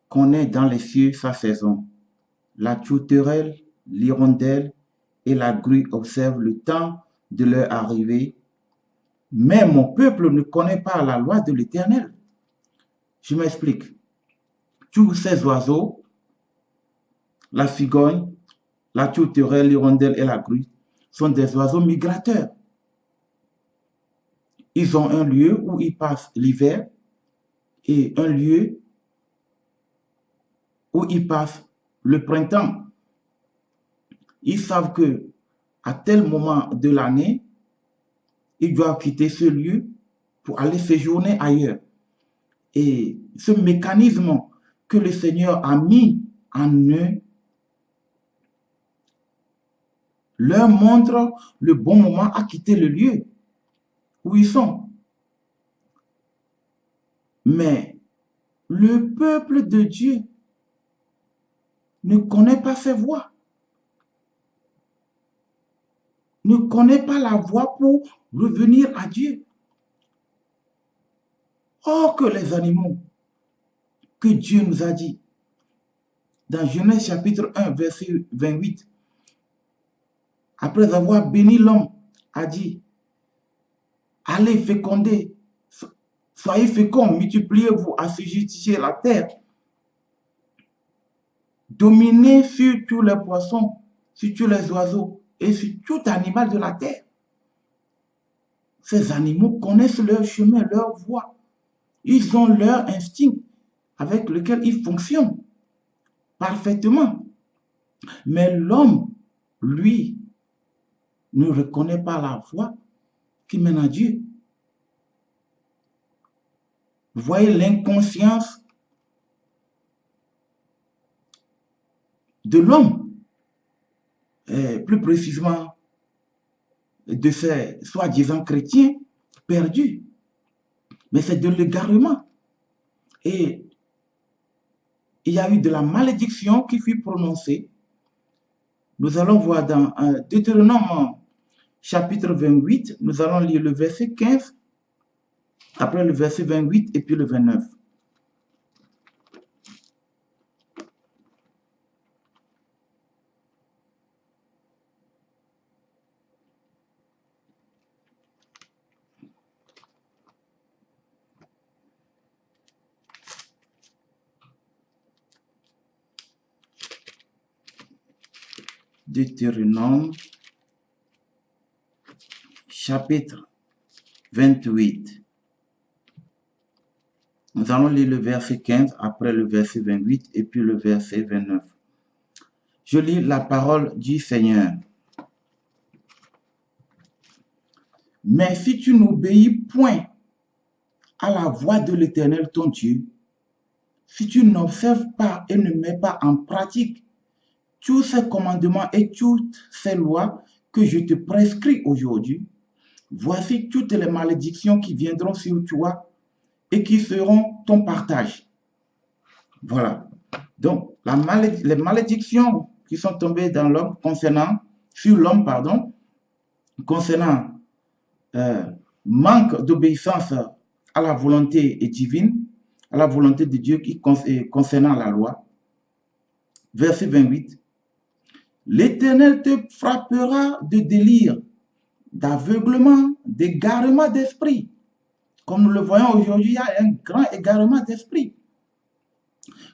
connaît dans les cieux sa saison. La tourterelle, l'hirondelle et la grue observent le temps de leur arrivée. Mais mon peuple ne connaît pas la loi de l'Éternel. Je m'explique. Tous ces oiseaux, la cigogne, la tourterelle, l'hirondelle et la grue, sont des oiseaux migrateurs. Ils ont un lieu où ils passent l'hiver et un lieu où ils passent le printemps. Ils savent que à tel moment de l'année, ils doivent quitter ce lieu pour aller séjourner ailleurs. Et ce mécanisme que le Seigneur a mis en eux leur montre le bon moment à quitter le lieu où ils sont. Mais le peuple de Dieu ne connaît pas ses voies. Ne connaît pas la voie pour revenir à Dieu. Or que les animaux que Dieu nous a dit dans Genèse chapitre 1 verset 28, après avoir béni l'homme, a dit: allez féconder, soyez féconds, multipliez-vous, assujettissez la terre, dominez sur tous les poissons, sur tous les oiseaux et sur tout animal de la terre. Ces animaux connaissent leur chemin, leur voie. Ils ont leur instinct avec lequel ils fonctionnent parfaitement. Mais l'homme, lui, ne reconnaît pas la voie qui mène à Dieu. Vous voyez l'inconscience de l'homme, plus précisément de ces soi-disant chrétiens perdus. Mais c'est de l'égarement. Et il y a eu de la malédiction qui fut prononcée. Nous allons voir dans Deutéronome chapitre 28, nous allons lire le verset 15, après le verset 28 et puis le 29. Deutéronome chapitre 28. Nous allons lire le verset 15, après le verset 28 et puis le verset 29. Je lis la parole du Seigneur. Mais si tu n'obéis point à la voix de l'Éternel ton Dieu, si tu n'observes pas et ne mets pas en pratique tous ces commandements et toutes ces lois que je te prescris aujourd'hui, voici toutes les malédictions qui viendront sur toi et qui seront ton partage. Voilà. Donc, les malédictions qui sont tombées dans l'homme sur l'homme, concernant manque d'obéissance à la volonté divine, à la volonté de Dieu concernant la loi. Verset 28. L'Éternel te frappera de délire, d'aveuglement, d'égarement d'esprit. Comme nous le voyons aujourd'hui, il y a un grand égarement d'esprit.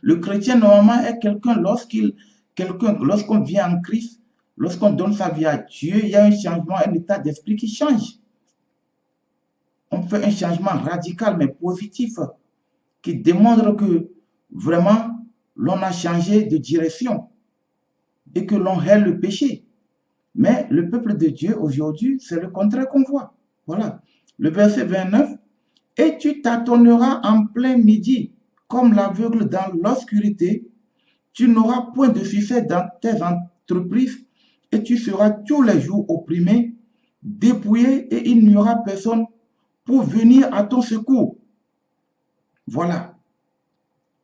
Le chrétien, normalement, est quelqu'un, lorsqu'on vient en Christ, Lorsqu'on donne sa vie à Dieu, il y a un changement, un état d'esprit qui change. On fait un changement radical mais positif qui démontre que vraiment l'on a changé de direction et que l'on hait le péché. Mais le peuple de Dieu aujourd'hui, c'est le contraire qu'on voit. Voilà. Le verset 29. Et tu tâtonneras en plein midi, comme l'aveugle dans l'obscurité. Tu n'auras point de succès dans tes entreprises et tu seras tous les jours opprimé, dépouillé et il n'y aura personne pour venir à ton secours. Voilà.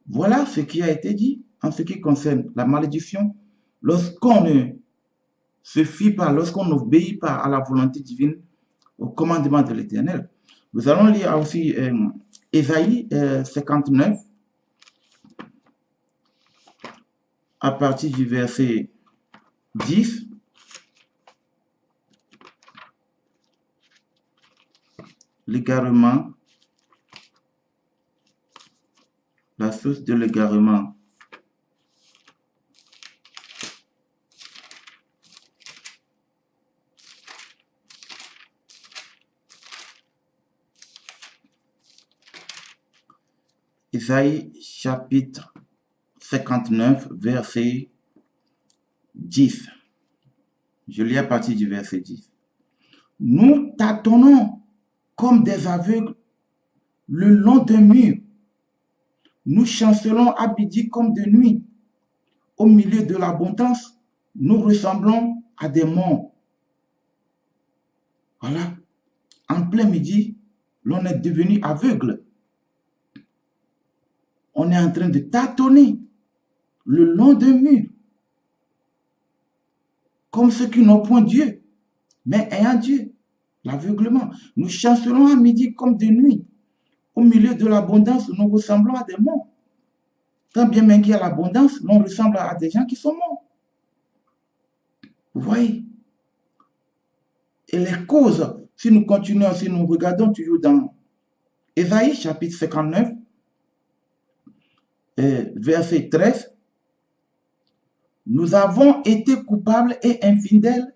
Voilà ce qui a été dit en ce qui concerne la malédiction. Lorsqu'on ne se fie pas, lorsqu'on n'obéit pas à la volonté divine, au commandement de l'Éternel. Nous allons lire aussi Ésaïe 59, à partir du verset 10. L'égarement, la source de l'égarement. Ésaïe chapitre 59, verset 10. Je lis à partir du verset 10. Nous tâtonnons comme des aveugles le long d'un mur. Nous chancelons à midi comme de nuit. Au milieu de l'abondance, nous ressemblons à des morts. Voilà. En plein midi, l'on est devenu aveugle. On est en train de tâtonner le long d'un mur. Comme ceux qui n'ont point Dieu, mais ayant Dieu. L'aveuglement. Nous chancelons à midi comme de nuit. Au milieu de l'abondance, nous ressemblons à des morts. Tant bien même qu'il y a l'abondance, l'on ressemble à des gens qui sont morts. Vous voyez? Et les causes, si nous continuons, si nous regardons toujours dans Ésaïe chapitre 59, verset 13, nous avons été coupables et infidèles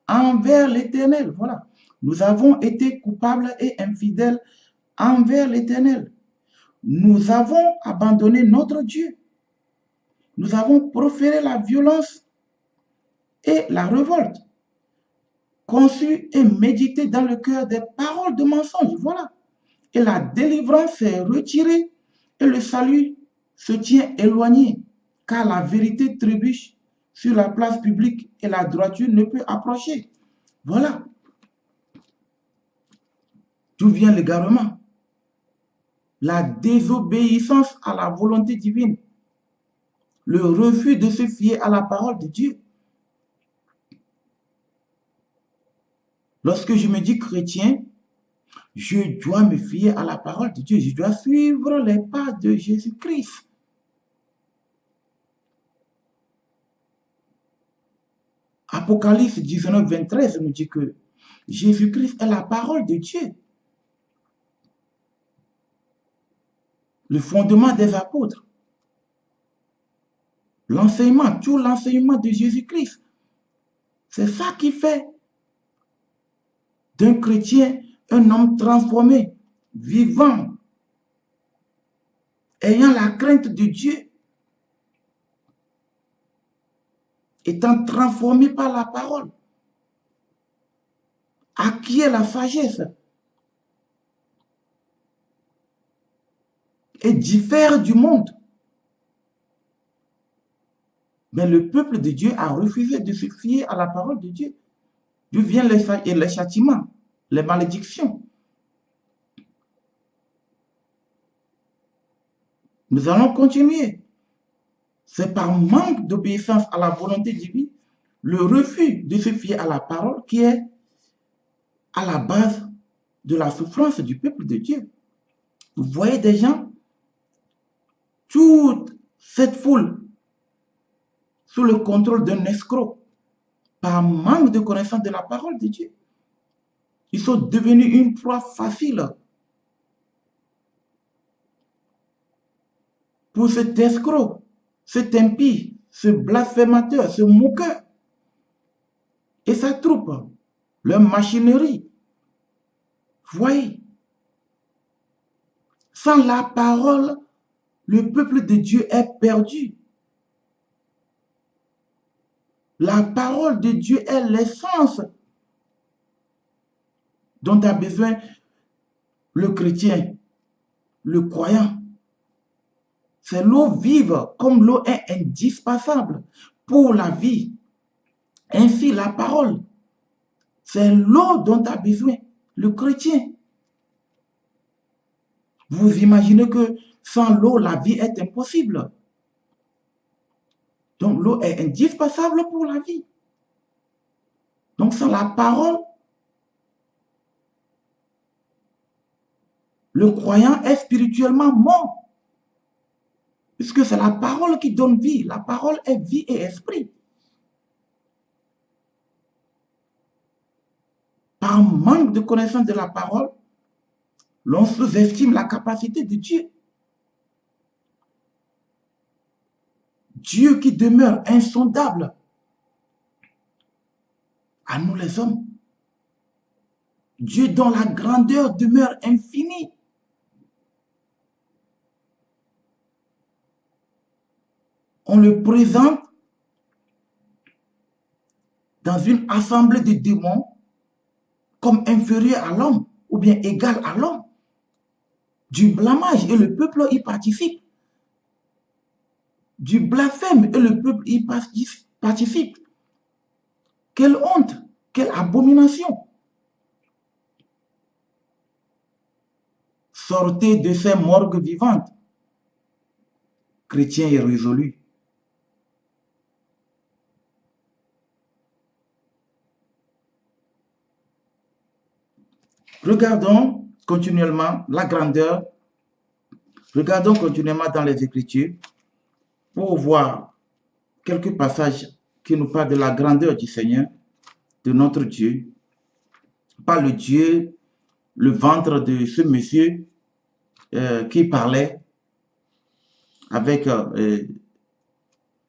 envers l'Éternel. Voilà. Nous avons été coupables et infidèles envers l'Éternel. Nous avons abandonné notre Dieu. Nous avons proféré la violence et la révolte, conçu et médité dans le cœur des paroles de mensonge. Voilà. Et la délivrance s'est retirée et le salut se tient éloigné, car la vérité trébuche sur la place publique et la droiture ne peut approcher. Voilà. D'où vient l'égarement? La désobéissance à la volonté divine, le refus de se fier à la parole de Dieu. Lorsque je me dis chrétien, je dois me fier à la parole de Dieu. Je dois suivre les pas de Jésus-Christ. Apocalypse 19, 23 nous dit que Jésus-Christ est la parole de Dieu. Le fondement des apôtres. L'enseignement, tout l'enseignement de Jésus-Christ. C'est ça qui fait d'un chrétien un homme transformé, vivant, ayant la crainte de Dieu, étant transformé par la parole, acquiert la sagesse et diffère du monde. Mais le peuple de Dieu a refusé de se fier à la parole de Dieu. D'où viennent les châtiments, les malédictions. Nous allons continuer. C'est par manque d'obéissance à la volonté divine, le refus de se fier à la parole qui est à la base de la souffrance du peuple de Dieu. Vous voyez des gens, toute cette foule, sous le contrôle d'un escroc, par manque de connaissance de la parole de Dieu. Ils sont devenus une proie facile pour cet escroc, cet impie, ce blasphémateur, ce moqueur. sa troupe, leur machinerie. Vous voyez, sans la parole, le peuple de Dieu est perdu. La parole de Dieu est l'essence dont a besoin le chrétien, le croyant. C'est l'eau vive, comme l'eau est indispensable pour la vie. Ainsi, la parole, c'est l'eau dont a besoin le chrétien. Vous imaginez que sans l'eau, la vie est impossible. Donc, l'eau est indispensable pour la vie. Donc, sans la parole, le croyant est spirituellement mort. Puisque c'est la parole qui donne vie. La parole est vie et esprit. Par manque de connaissance de la parole, l'on sous-estime la capacité de Dieu. Dieu qui demeure insondable à nous les hommes. Dieu dont la grandeur demeure infinie. On le présente dans une assemblée de démons comme inférieur à l'homme ou bien égal à l'homme. Du blâmage et le peuple y participe. Du blasphème et le peuple y participe. Quelle honte, quelle abomination. Sortez de ces morgues vivantes. Chrétiens et résolus. Regardons continuellement la grandeur. Regardons continuellement dans les Écritures pour voir quelques passages qui nous parlent de la grandeur du Seigneur, de notre Dieu. Pas le Dieu, le ventre de ce monsieur qui parlait avec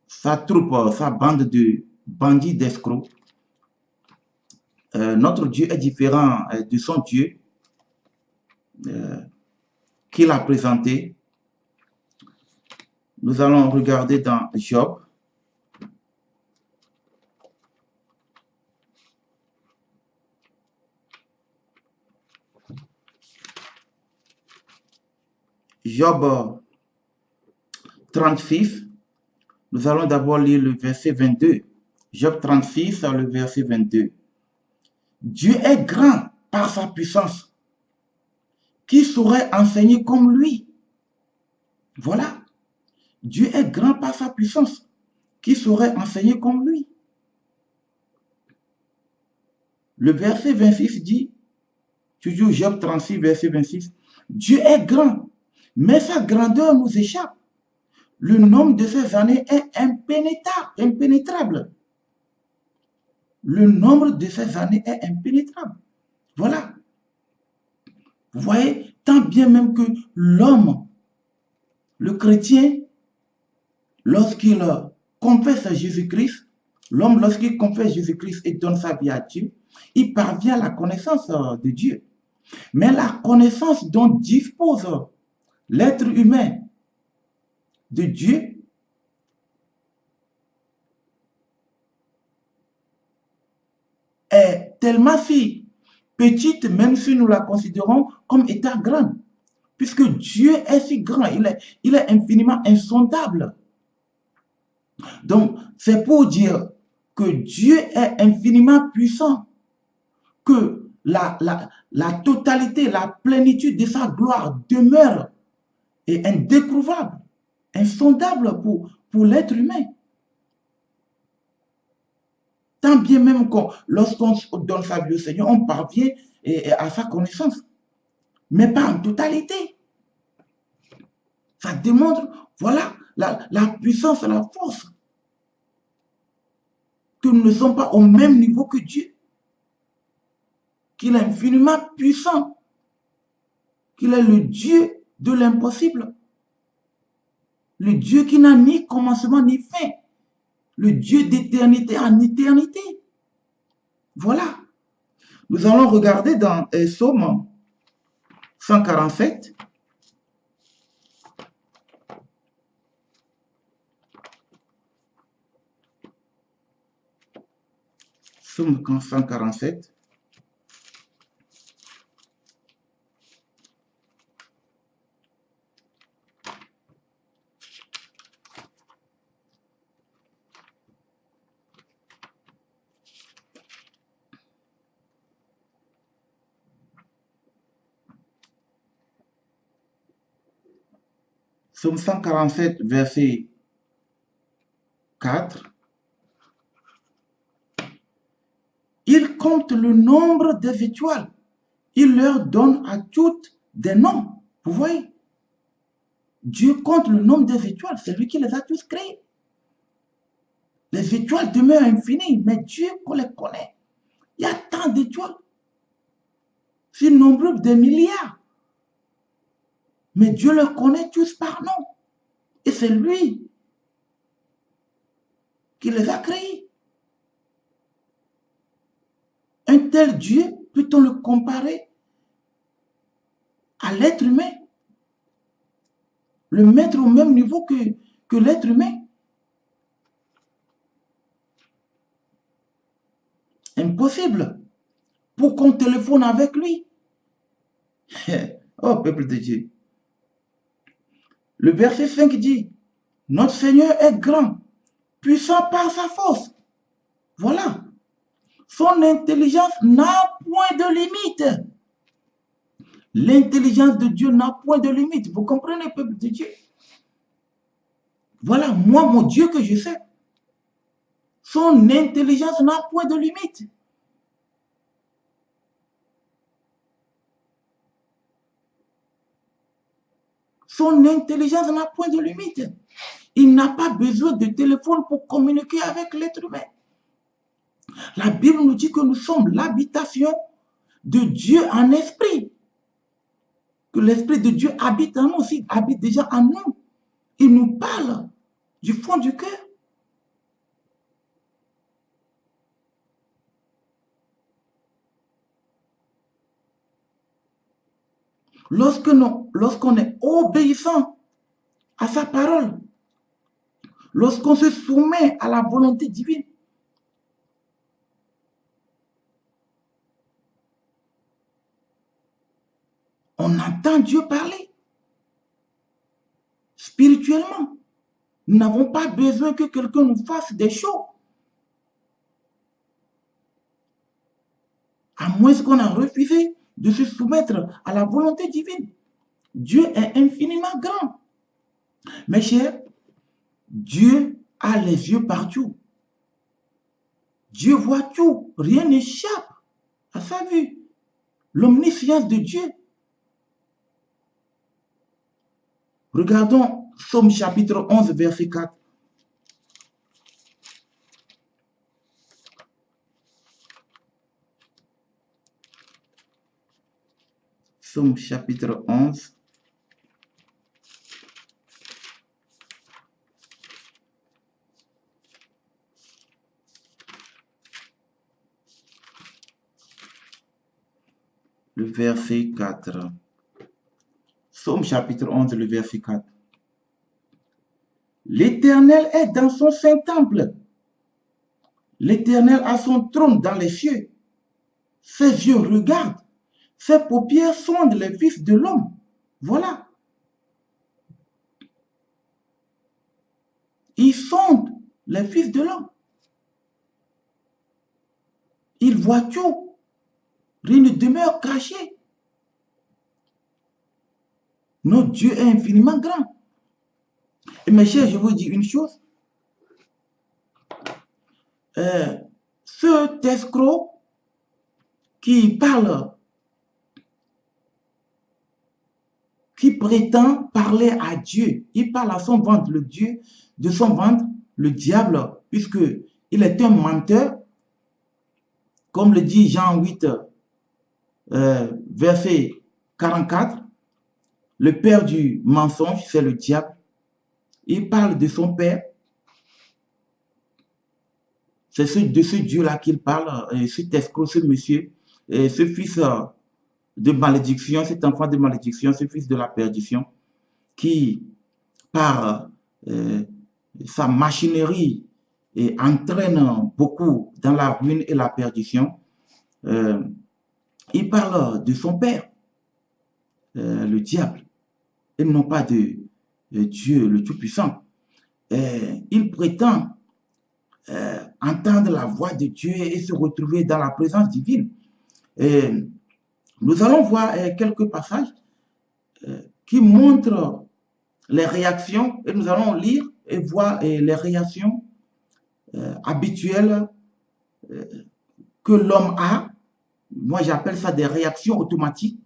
sa troupe, sa bande de bandits, d'escrocs. Notre Dieu est différent de son Dieu qu'il a présenté. Nous allons regarder dans Job. Job 36. Nous allons d'abord lire le verset 22. Job 36, le verset 22. Dieu est grand par sa puissance. Qui saurait enseigner comme lui? Voilà. Dieu est grand par sa puissance. Qui saurait enseigner comme lui? Le verset 26 dit, toujours Job 36, verset 26, Dieu est grand, mais sa grandeur nous échappe. Le nombre de ses années est impénétrable. Le nombre de ses années est impénétrable. Voilà. Vous voyez, tant bien même que l'homme, le chrétien, lorsqu'il confesse Jésus-Christ, l'homme, lorsqu'il confesse Jésus-Christ et donne sa vie à Dieu, il parvient à la connaissance de Dieu. Mais la connaissance dont dispose l'être humain de Dieu est tellement si petite, même si nous la considérons comme étant grande. Puisque Dieu est si grand, il est infiniment insondable. Donc, c'est pour dire que Dieu est infiniment puissant, que la totalité, la plénitude de sa gloire demeure et indécouvrable, insondable pour l'être humain. Tant bien même que lorsqu'on donne sa vie au Seigneur, on parvient à sa connaissance, mais pas en totalité. Ça démontre, voilà, la puissance et la force, que nous ne sommes pas au même niveau que Dieu, qu'il est infiniment puissant, qu'il est le Dieu de l'impossible, le Dieu qui n'a ni commencement ni fin, le Dieu d'éternité en éternité. Voilà. Nous allons regarder dans Psaume 147. Psaume 147. Psaume 147, verset 4. Il compte le nombre des étoiles. Il leur donne à toutes des noms. Vous voyez? Dieu compte le nombre des étoiles. C'est lui qui les a tous créées. Les étoiles demeurent infinies, mais Dieu, on les connaît. Il y a tant d'étoiles. C'est nombreux des milliards. Mais Dieu les connaît tous par nom. Et c'est lui qui les a créés. Un tel Dieu, peut-on le comparer à l'être humain? Le mettre au même niveau que l'être humain? Impossible. Pour qu'on téléphone avec lui. Oh, peuple de Dieu. Le verset 5 dit, notre Seigneur est grand, puissant par sa force. Voilà. Son intelligence n'a point de limite. L'intelligence de Dieu n'a point de limite. Vous comprenez, peuple de Dieu? Voilà, moi, mon Dieu que je sais. Son intelligence n'a point de limite. Son intelligence n'a point de limite. Il n'a pas besoin de téléphone pour communiquer avec l'être humain. La Bible nous dit que nous sommes l'habitation de Dieu en esprit. Que l'esprit de Dieu habite en nous aussi, habite déjà en nous. Il nous parle du fond du cœur. Lorsqu'on est obéissant à sa parole, lorsqu'on se soumet à la volonté divine, on entend Dieu parler spirituellement. Nous n'avons pas besoin que quelqu'un nous fasse des shows. À moins qu'on a refusé de se soumettre à la volonté divine. Dieu est infiniment grand. Mes chers, Dieu a les yeux partout. Dieu voit tout. Rien n'échappe à sa vue. L'omniscience de Dieu. Regardons Psaume chapitre 11, verset 4. Psaume chapitre 11. Le verset 4. Psaume chapitre 11, le verset 4. L'Éternel est dans son saint temple. L'Éternel a son trône dans les cieux. Ses yeux regardent. Ses paupières sondent les fils de l'homme. Voilà. Il sonde les fils de l'homme. Il voit tout. Rien ne demeure caché. Notre Dieu est infiniment grand. Et mes chers, je vous dis une chose. Cet escroc qui parle, qui prétend parler à Dieu, il parle à son ventre, le Dieu, de son ventre, le diable, puisque il est un menteur, comme le dit Jean 8, verset 44, le père du mensonge, c'est le diable. Il parle de son père. c'est de ce Dieu-là qu'il parle, cet escroc, ce monsieur, ce fils de malédiction, cet enfant de malédiction, ce fils de la perdition, qui, par sa machinerie, entraîne beaucoup dans la ruine et la perdition. Il parle de son père, le diable, et non pas de Dieu, le Tout-Puissant. Il prétend entendre la voix de Dieu et se retrouver dans la présence divine. Nous allons voir quelques passages qui montrent les réactions, et nous allons lire et voir les réactions habituelles que l'homme a. Moi, j'appelle ça des réactions automatiques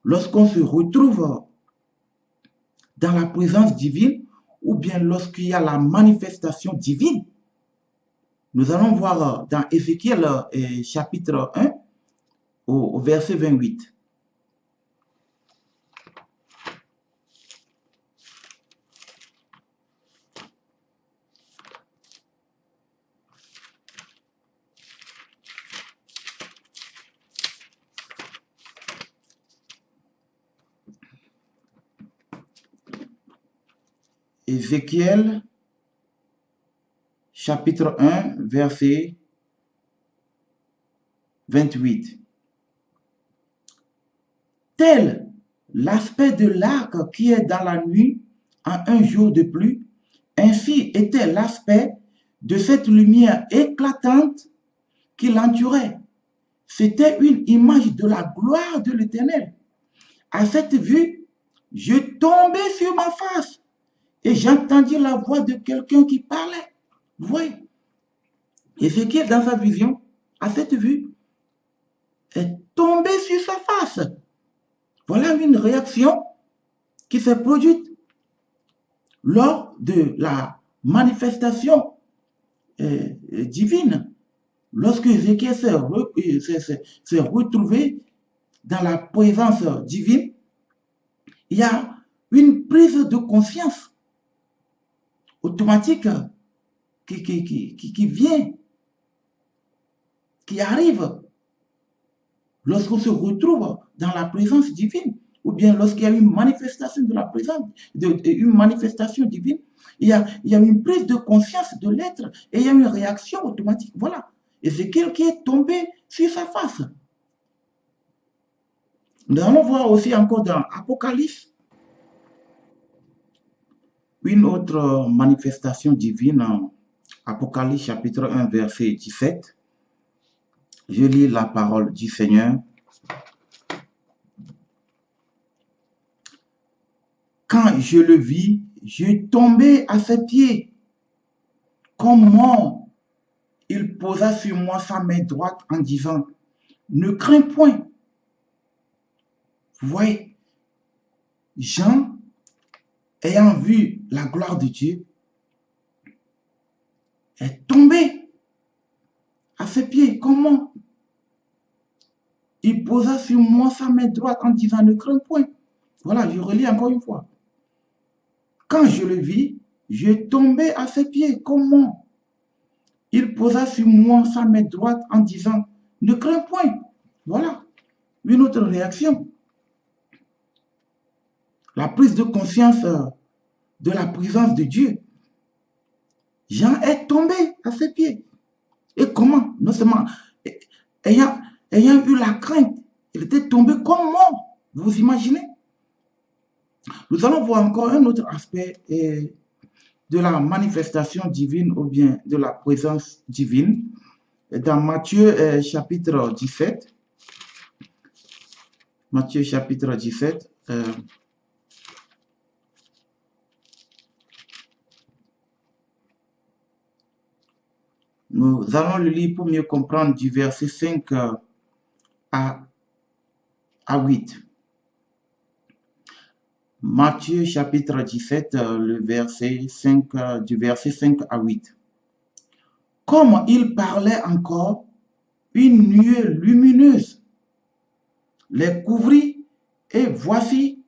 lorsqu'on se retrouve dans la présence divine ou bien lorsqu'il y a la manifestation divine. Nous allons voir dans Ézéchiel chapitre 1 au verset 28. Ézéchiel chapitre 1 verset 28. Tel l'aspect de l'arc qui est dans la nuit en un jour de pluie, ainsi était l'aspect de cette lumière éclatante qui l'entourait. C'était une image de la gloire de l'Éternel. À cette vue, je tombais sur ma face et j'entendis la voix de quelqu'un qui parlait. Vous voyez, Ézéchiel, dans sa vision, à cette vue, est tombé sur sa face. Voilà une réaction qui s'est produite lors de la manifestation divine. Lorsque Ézéchiel s'est retrouvé dans la présence divine, il y a une prise de conscience automatique qui vient, qui arrive lorsqu'on se retrouve dans la présence divine, ou bien lorsqu'il y a une manifestation de la présence, une manifestation divine, il y a une prise de conscience de l'être et il y a une réaction automatique. Voilà. Et c'est quelqu'un qui est tombé sur sa face. Nous allons voir aussi encore dans Apocalypse une autre manifestation divine, Apocalypse chapitre 1 verset 17. Je lis la parole du Seigneur. Quand je le vis, je tombais à ses pieds. Comme mort, il posa sur moi sa main droite en disant, ne crains point. Vous voyez, Jean, ayant vu la gloire de Dieu, est tombé à ses pieds. Comment? Il posa sur moi sa main droite en disant, ne crains point. Voilà, je relis encore une fois. Quand je le vis, je tombais à ses pieds. Comment? Il posa sur moi sa main droite en disant, ne crains point. Voilà, une autre réaction. La prise de conscience de la présence de Dieu. Jean est tombé à ses pieds. Et comment? Non seulement ayant eu la crainte, il était tombé comme mort. Vous imaginez? Nous allons voir encore un autre aspect de la manifestation divine ou bien de la présence divine dans Matthieu chapitre 17. Matthieu chapitre 17. Nous allons le lire pour mieux comprendre du verset 5 à 8. Matthieu chapitre 17, du verset 5 à 8. Comme il parlait encore, une nuée lumineuse les couvrit, et voici,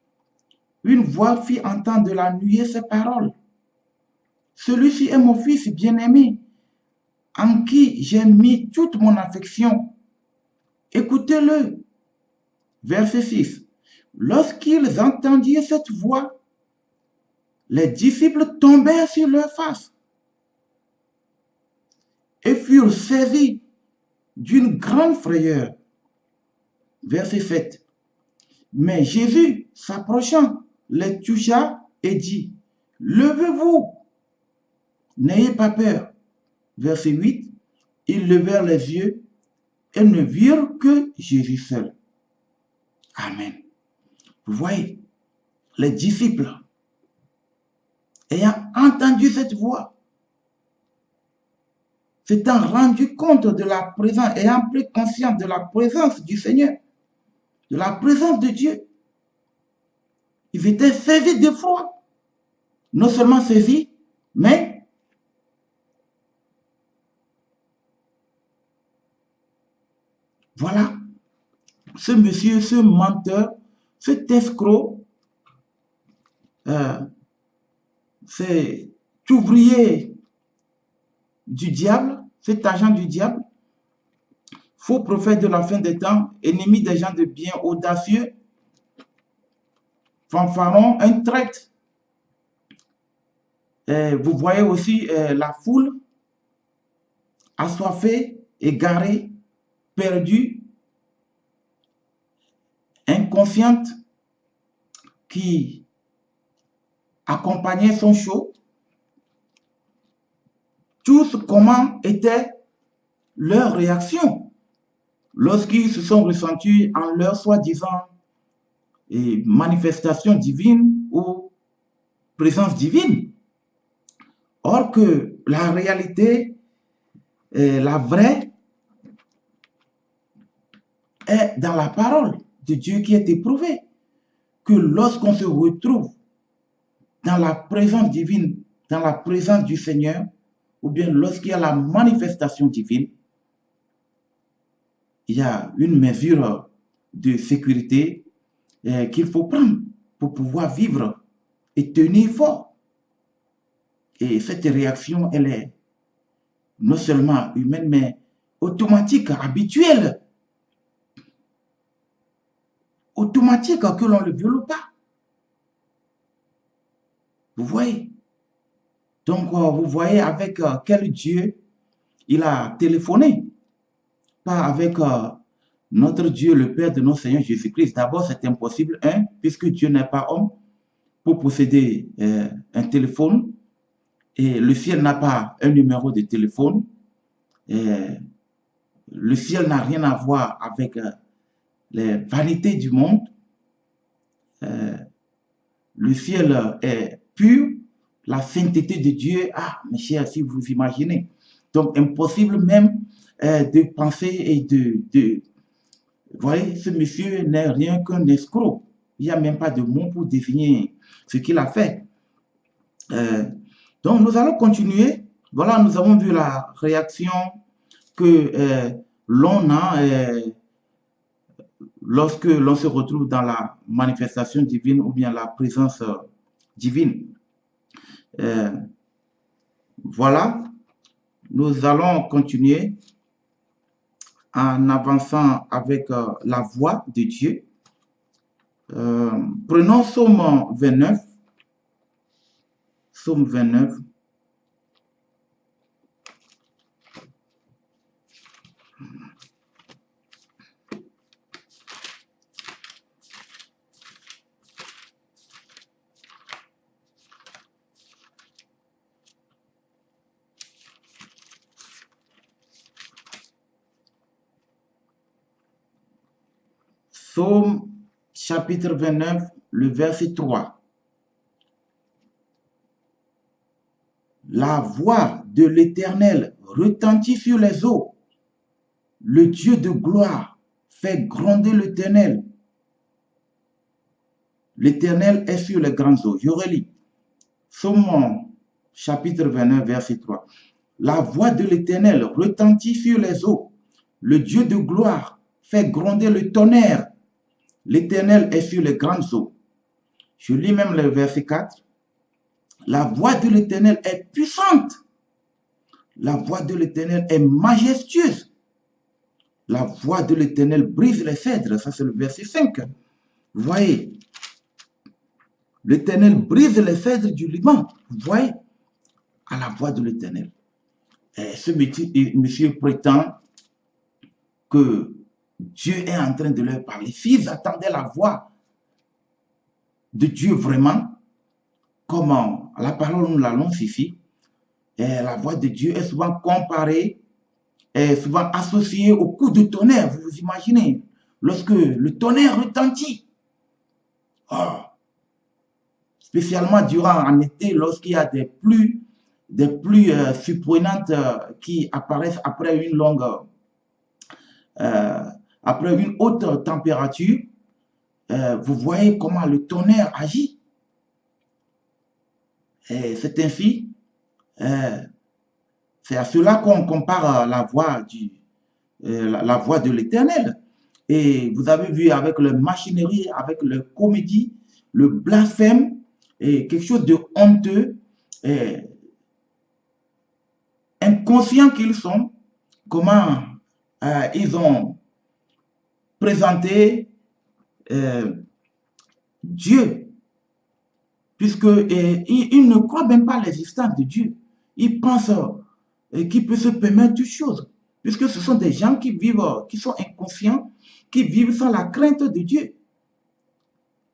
une voix fit entendre de la nuée ces paroles. Celui-ci est mon fils bien-aimé, en qui j'ai mis toute mon affection. Écoutez-le. Verset 6. Lorsqu'ils entendirent cette voix, les disciples tombèrent sur leur face et furent saisis d'une grande frayeur. Verset 7. Mais Jésus, s'approchant, les toucha et dit, « Levez-vous, n'ayez pas peur. » Verset 8. Ils levèrent les yeux et ne virent que Jésus seul. Amen. Vous voyez, les disciples, ayant entendu cette voix, s'étant rendus compte de la présence, ayant pris conscience de la présence du Seigneur, de la présence de Dieu, ils étaient saisis d'effroi. Non seulement saisis, mais voilà, ce monsieur, ce menteur, cet escroc, cet ouvrier du diable, cet agent du diable, faux prophète de la fin des temps, ennemi des gens de bien, audacieux, fanfaron, un traître. Vous voyez aussi la foule assoiffée, égarée, perdue, inconsciente, qui accompagnait son show. Tous, comment était leur réaction lorsqu'ils se sont ressentis en leur soi-disant manifestation divine ou présence divine. Or que la réalité, la vraie, est dans la parole de Dieu qui est éprouvée. Que lorsqu'on se retrouve dans la présence divine, dans la présence du Seigneur, ou bien lorsqu'il y a la manifestation divine, il y a une mesure de sécurité qu'il faut prendre pour pouvoir vivre et tenir fort. Et cette réaction, elle est non seulement humaine, mais automatique, habituelle. Automatique, que l'on ne le veut pas. Vous voyez? Donc, vous voyez avec quel Dieu il a téléphoné. Pas avec notre Dieu, le Père de notre Seigneur Jésus-Christ. D'abord, c'est impossible, puisque Dieu n'est pas homme pour posséder un téléphone. Et le ciel n'a pas un numéro de téléphone. Le ciel n'a rien à voir avec les vanités du monde. Le ciel est pur. La sainteté de Dieu, mes chers, si vous imaginez. Donc, impossible même de penser et vous voyez, ce monsieur n'est rien qu'un escroc. Il n'y a même pas de mot pour définir ce qu'il a fait. Donc, nous allons continuer. Voilà, nous avons vu la réaction que l'on a lorsque l'on se retrouve dans la manifestation divine ou bien la présence divine. Voilà, nous allons continuer en avançant avec la voix de Dieu. Prenons Psaume 29. Psaume 29. Psaume chapitre 29, le verset 3. La voix de l'Éternel retentit sur les eaux. Le Dieu de gloire fait gronder l'Éternel. L'Éternel est sur les grandes eaux. Je relis. Psaume chapitre 29, verset 3. La voix de l'Éternel retentit sur les eaux. Le Dieu de gloire fait gronder le tonnerre. L'Éternel est sur les grandes eaux. Je lis même le verset 4. La voix de l'Éternel est puissante. La voix de l'Éternel est majestueuse. La voix de l'Éternel brise les cèdres. Ça, c'est le verset 5. Vous voyez, l'Éternel brise les cèdres du Liban. Vous voyez, à la voix de l'Éternel. Et ce monsieur prétend que Dieu est en train de leur parler. S'ils attendaient la voix de Dieu vraiment, comment la parole nous l'annonce ici, et la voix de Dieu est souvent comparée, est souvent associée au coup de tonnerre. Vous vous imaginez, lorsque le tonnerre retentit, spécialement durant en été, lorsqu'il y a des pluies surprenantes qui apparaissent après une longue, après une haute température, vous voyez comment le tonnerre agit. Et c'est ainsi, c'est à cela qu'on compare la voix de l'Éternel. Et vous avez vu avec le machinerie, avec le comédie, le blasphème, et quelque chose de honteux, inconscients qu'ils sont, comment ils ont présenté Dieu, puisque ils ne croient même pas à l'existence de Dieu. Ils pensent qu'il peut se permettre toutes choses, puisque ce sont des gens qui vivent, qui sont inconscients, qui vivent sans la crainte de Dieu.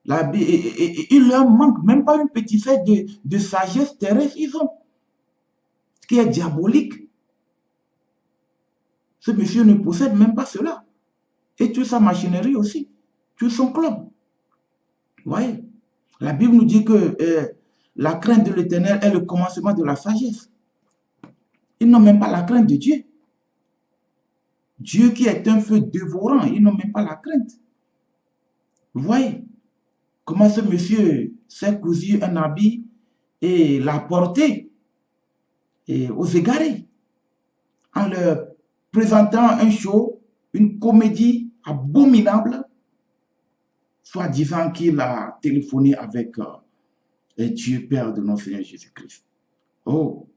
Il leur manque même pas une petite fête de sagesse terrestre, ils ont, ce qui est diabolique. Ce monsieur ne possède même pas cela. Et toute sa machinerie aussi, tout son club. Vous voyez, la Bible nous dit que la crainte de l'Éternel est le commencement de la sagesse. Ils n'ont même pas la crainte de Dieu. Dieu qui est un feu dévorant, ils n'ont même pas la crainte. Vous voyez comment ce monsieur s'est cousu un habit et l'a porté aux égarés, en leur présentant un show, une comédie abominable, soit disant qu'il a téléphoné avec Dieu Père de notre Seigneur Jésus-Christ. Oh,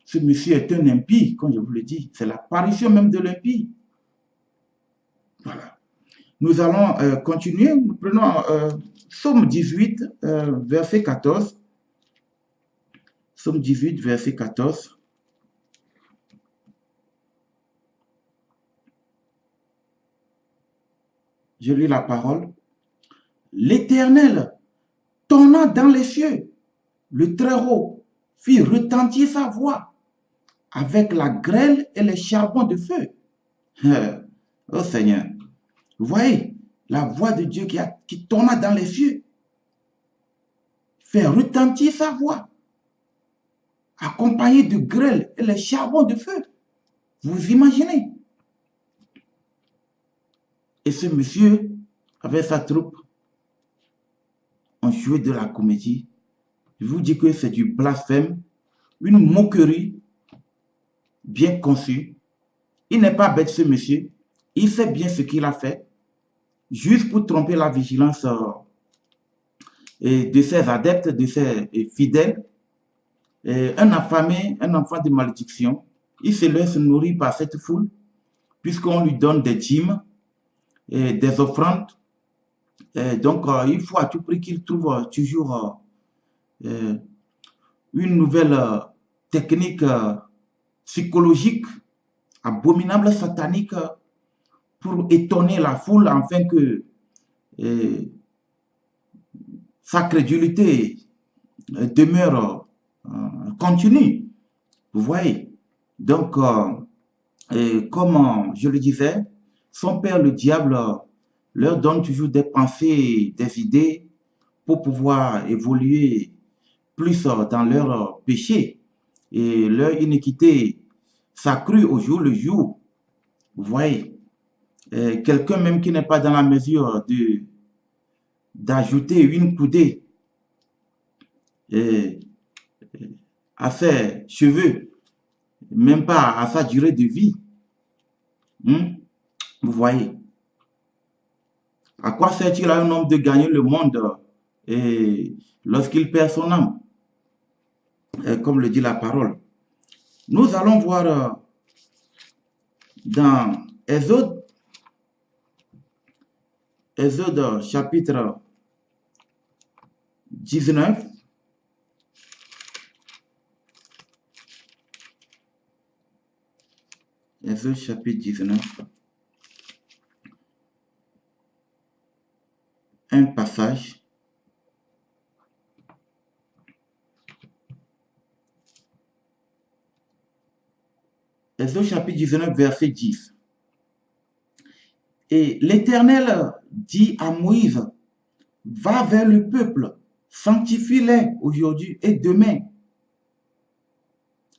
ce monsieur est un impie, comme je vous le dis. C'est l'apparition même de l'impie. Voilà. Nous allons continuer. Nous prenons Psaume 18, verset 14. Psaume 18, verset 14. Je lis la parole. L'Éternel tonna dans les cieux, le Très-Haut fit retentir sa voix avec la grêle et les charbons de feu. Oh Seigneur, vous voyez la voix de Dieu qui tonna dans les cieux, fait retentir sa voix, accompagné de grêle et les charbons de feu. Vous imaginez? Et ce monsieur, avec sa troupe, ont joué de la comédie. Je vous dis que c'est du blasphème, une moquerie bien conçue. Il n'est pas bête ce monsieur. Il sait bien ce qu'il a fait, juste pour tromper la vigilance de ses adeptes, de ses fidèles. Un affamé, un enfant de malédiction, il se laisse nourrir par cette foule, puisqu'on lui donne des dîmes, des offrandes. Donc, il faut à tout prix qu'il trouve toujours une nouvelle technique psychologique, abominable, satanique, pour étonner la foule, afin que sa crédulité demeure continue. Vous voyez? Donc, comme je le disais, son père, le diable, leur donne toujours des pensées, des idées pour pouvoir évoluer plus dans leur péché. Et leur iniquité s'accrue au jour le jour. Vous voyez, quelqu'un même qui n'est pas dans la mesure d'ajouter une coudée à ses cheveux, même pas à sa durée de vie. Vous voyez. À quoi sert-il à un homme de gagner le monde lorsqu'il perd son âme? Comme le dit la parole. Nous allons voir dans Exode chapitre 19. Exode chapitre 19. Un passage. Exode chapitre 19, verset 10. Et l'Éternel dit à Moïse, va vers le peuple, sanctifie-les aujourd'hui et demain,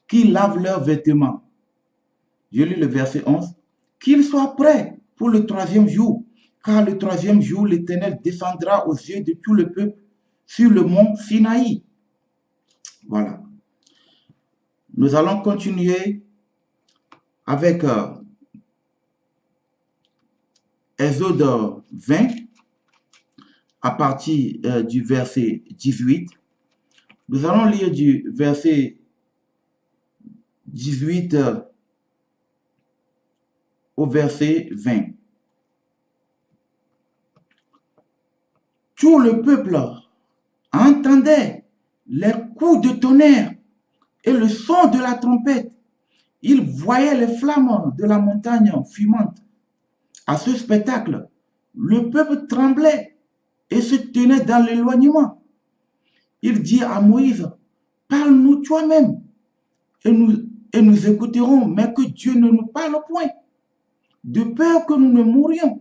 qu'ils lavent leurs vêtements. Je lis le verset 11. Qu'ils soient prêts pour le 3e jour, car le 3e jour, l'Éternel descendra aux yeux de tout le peuple sur le mont Sinaï. Voilà. Nous allons continuer avec Exode 20, à partir du verset 18. Nous allons lire du verset 18 au verset 20. Tout le peuple entendait les coups de tonnerre et le son de la trompette. Il voyait les flammes de la montagne fumante. À ce spectacle, le peuple tremblait et se tenait dans l'éloignement. Il dit à Moïse, parle-nous toi-même et nous écouterons, mais que Dieu ne nous parle point, de peur que nous ne mourions.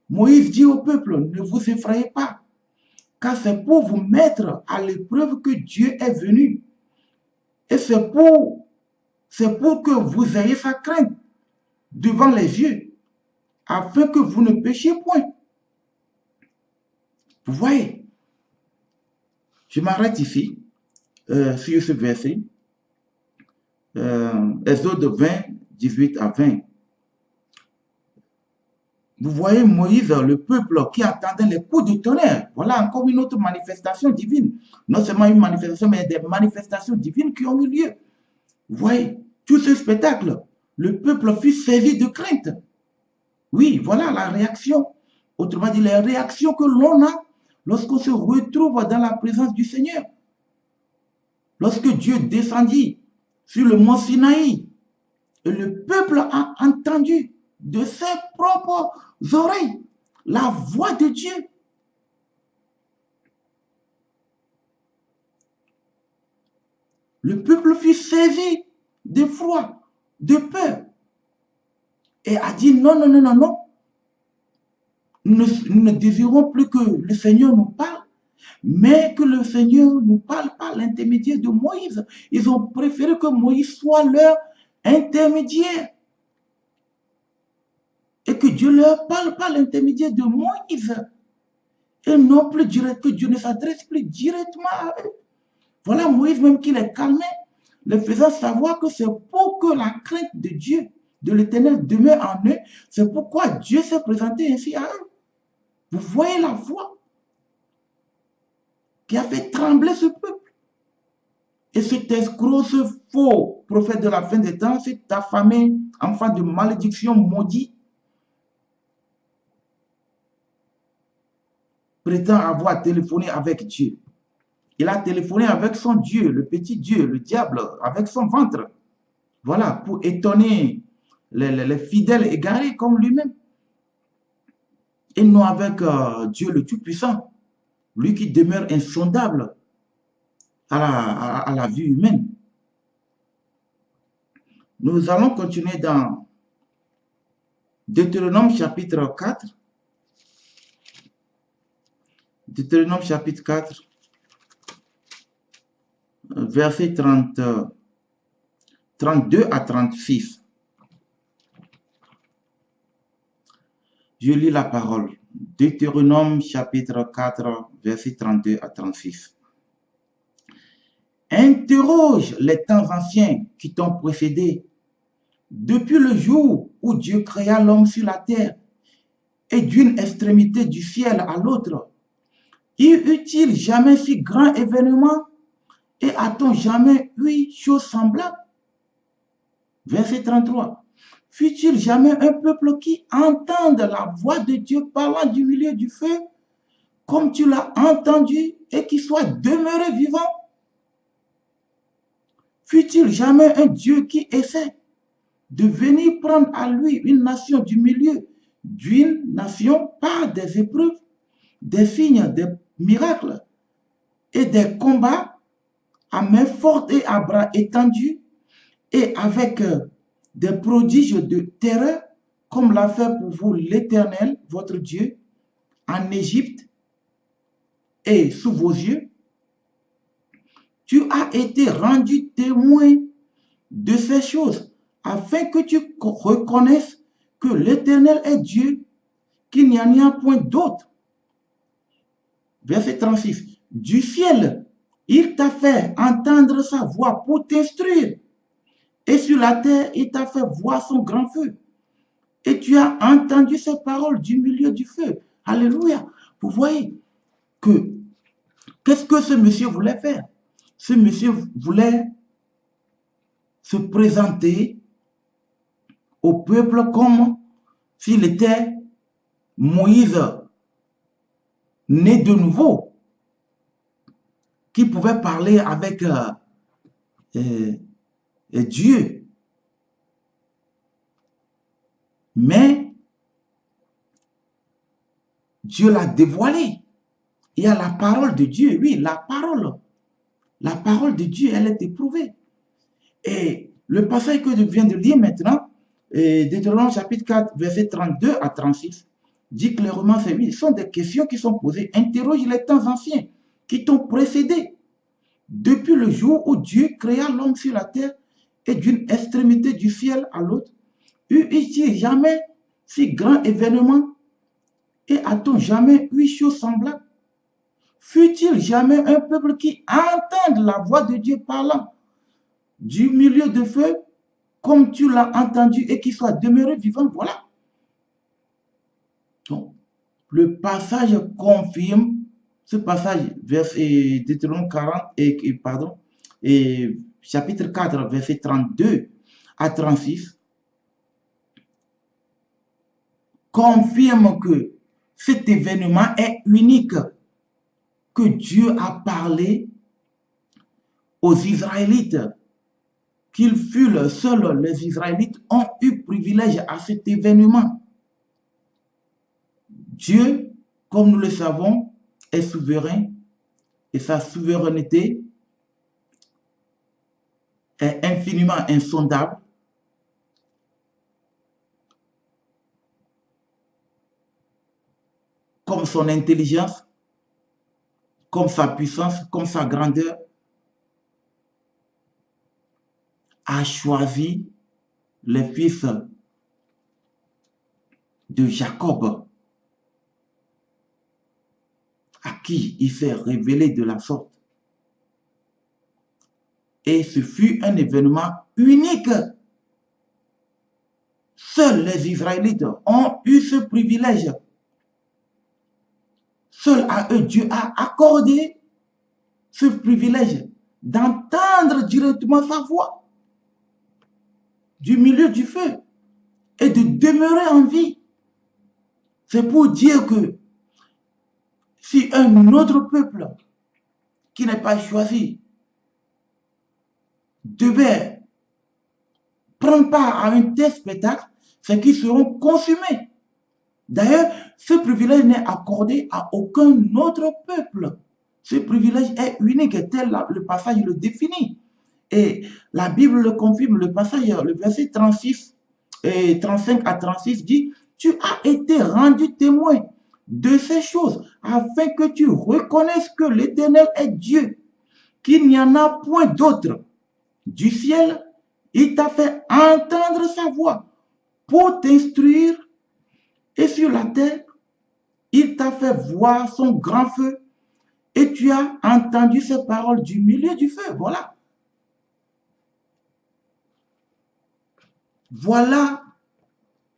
Moïse dit au peuple, ne vous effrayez pas, car c'est pour vous mettre à l'épreuve que Dieu est venu. Et c'est pour que vous ayez sa crainte devant les yeux, afin que vous ne péchiez point. Vous voyez, je m'arrête ici, sur ce verset, Exode 20, 18 à 20. Vous voyez Moïse, le peuple qui attendait les coups de tonnerre. Voilà encore une autre manifestation divine. Non seulement une manifestation, mais des manifestations divines qui ont eu lieu. Vous voyez, tout ce spectacle, le peuple fut saisi de crainte. Oui, voilà la réaction. Autrement dit, les réactions que l'on a lorsqu'on se retrouve dans la présence du Seigneur. Lorsque Dieu descendit sur le mont Sinaï, et le peuple a entendu de ses propres oreilles la voix de Dieu. Le peuple fut saisi d'effroi, de peur, et a dit non, non, non, non, non. Nous ne désirons plus que le Seigneur nous parle, mais que le Seigneur nous parle par l'intermédiaire de Moïse. Ils ont préféré que Moïse soit leur intermédiaire. Et que Dieu leur parle par l'intermédiaire de Moïse. Et non plus direct, que Dieu ne s'adresse plus directement à eux. Voilà Moïse même qui les calmait, les faisant savoir que c'est pour que la crainte de Dieu, de l'Éternel demeure en eux. C'est pourquoi Dieu s'est présenté ainsi à eux. Vous voyez la voix qui a fait trembler ce peuple. Et cet escroc, ce faux prophète de la fin des temps, cet affamé enfant de malédiction maudit, prétend avoir téléphoné avec Dieu. Il a téléphoné avec son Dieu, le petit Dieu, le diable, avec son ventre. Voilà, pour étonner les fidèles égarés comme lui-même. Et non avec Dieu le Tout-Puissant, lui qui demeure insondable à la vue humaine. Nous allons continuer dans Deutéronome chapitre 4. Deutéronome chapitre 4, versets 32 à 36. Je lis la parole. Deutéronome chapitre 4, versets 32 à 36. Interroge les temps anciens qui t'ont précédé, depuis le jour où Dieu créa l'homme sur la terre, et d'une extrémité du ciel à l'autre. Y eut-il jamais si grand événement Et a-t-on jamais eu chose semblable? Verset 33. Fut-il jamais un peuple qui entende la voix de Dieu parlant du milieu du feu, comme tu l'as entendu, et qui soit demeuré vivant? Fut-il jamais un Dieu qui essaie de venir prendre à lui une nation du milieu d'une nation par des épreuves, des signes, des miracles et des combats à main forte et à bras étendus et avec des prodiges de terreur, comme l'a fait pour vous l'Éternel, votre Dieu, en Égypte et sous vos yeux? Tu as été rendu témoin de ces choses, afin que tu reconnaisses que l'Éternel est Dieu, qu'il n'y en a point d'autre. Verset 36. Du ciel, il t'a fait entendre sa voix pour t'instruire, et sur la terre, il t'a fait voir son grand feu. Et tu as entendu ces paroles du milieu du feu. Alléluia. Vous voyez que, qu'est-ce que ce monsieur voulait faire? Ce monsieur voulait se présenter au peuple comme s'il était Moïse, né de nouveau, qui pouvait parler avec Dieu. Mais Dieu l'a dévoilé. Il y a la parole de Dieu. Oui, la parole de Dieu, elle est éprouvée. Et le passage que je viens de lire maintenant, Deutéronome chapitre 4, verset 32 à 36, dit clairement, ce sont des questions qui sont posées. Interroge les temps anciens qui t'ont précédé. Depuis le jour où Dieu créa l'homme sur la terre et d'une extrémité du ciel à l'autre, eut-il jamais si grand événement et a-t-on jamais eu chose semblable? Fut-il jamais un peuple qui entende la voix de Dieu parlant du milieu de feu, comme tu l'as entendu, et qui soit demeuré vivant? Voilà. Donc, le passage confirme, ce passage, verset Deutéronome 40, et chapitre 4, verset 32 à 36, confirme que cet événement est unique, que Dieu a parlé aux Israélites, qu'ils furent seuls les Israélites ont eu privilège à cet événement. Dieu, comme nous le savons, est souverain et sa souveraineté est infiniment insondable. Comme son intelligence, comme sa puissance, comme sa grandeur, a choisi les fils de Jacob, à qui il s'est révélé de la sorte. Et ce fut un événement unique. Seuls les Israélites ont eu ce privilège. Seul à eux, Dieu a accordé ce privilège d'entendre directement sa voix du milieu du feu et de demeurer en vie. C'est pour dire que si un autre peuple qui n'est pas choisi devait prendre part à un tel spectacle, c'est qu'ils seront consumés. D'ailleurs, ce privilège n'est accordé à aucun autre peuple. Ce privilège est unique, tel le passage le définit. Et la Bible le confirme, le passage, le verset 36 et 35 à 36 dit, « Tu as été rendu témoin de ces choses, afin que tu reconnaisses que l'Éternel est Dieu, qu'il n'y en a point d'autre. Du ciel, il t'a fait entendre sa voix pour t'instruire, et sur la terre, il t'a fait voir son grand feu, et tu as entendu ces paroles du milieu du feu. » Voilà. Voilà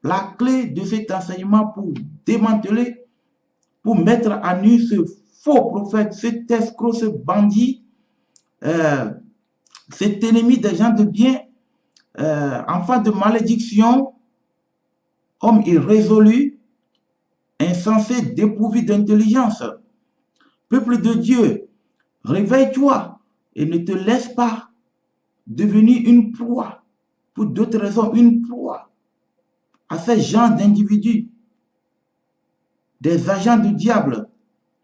la clé de cet enseignement pour démanteler, pour mettre à nu ce faux prophète, cet escroc, ce bandit, cet ennemi des gens de bien, enfant de malédiction, homme irrésolu, insensé, dépourvu d'intelligence. Peuple de Dieu, réveille-toi et ne te laisse pas devenir une proie, pour d'autres raisons, une proie à ces gens d'individus, des agents du diable,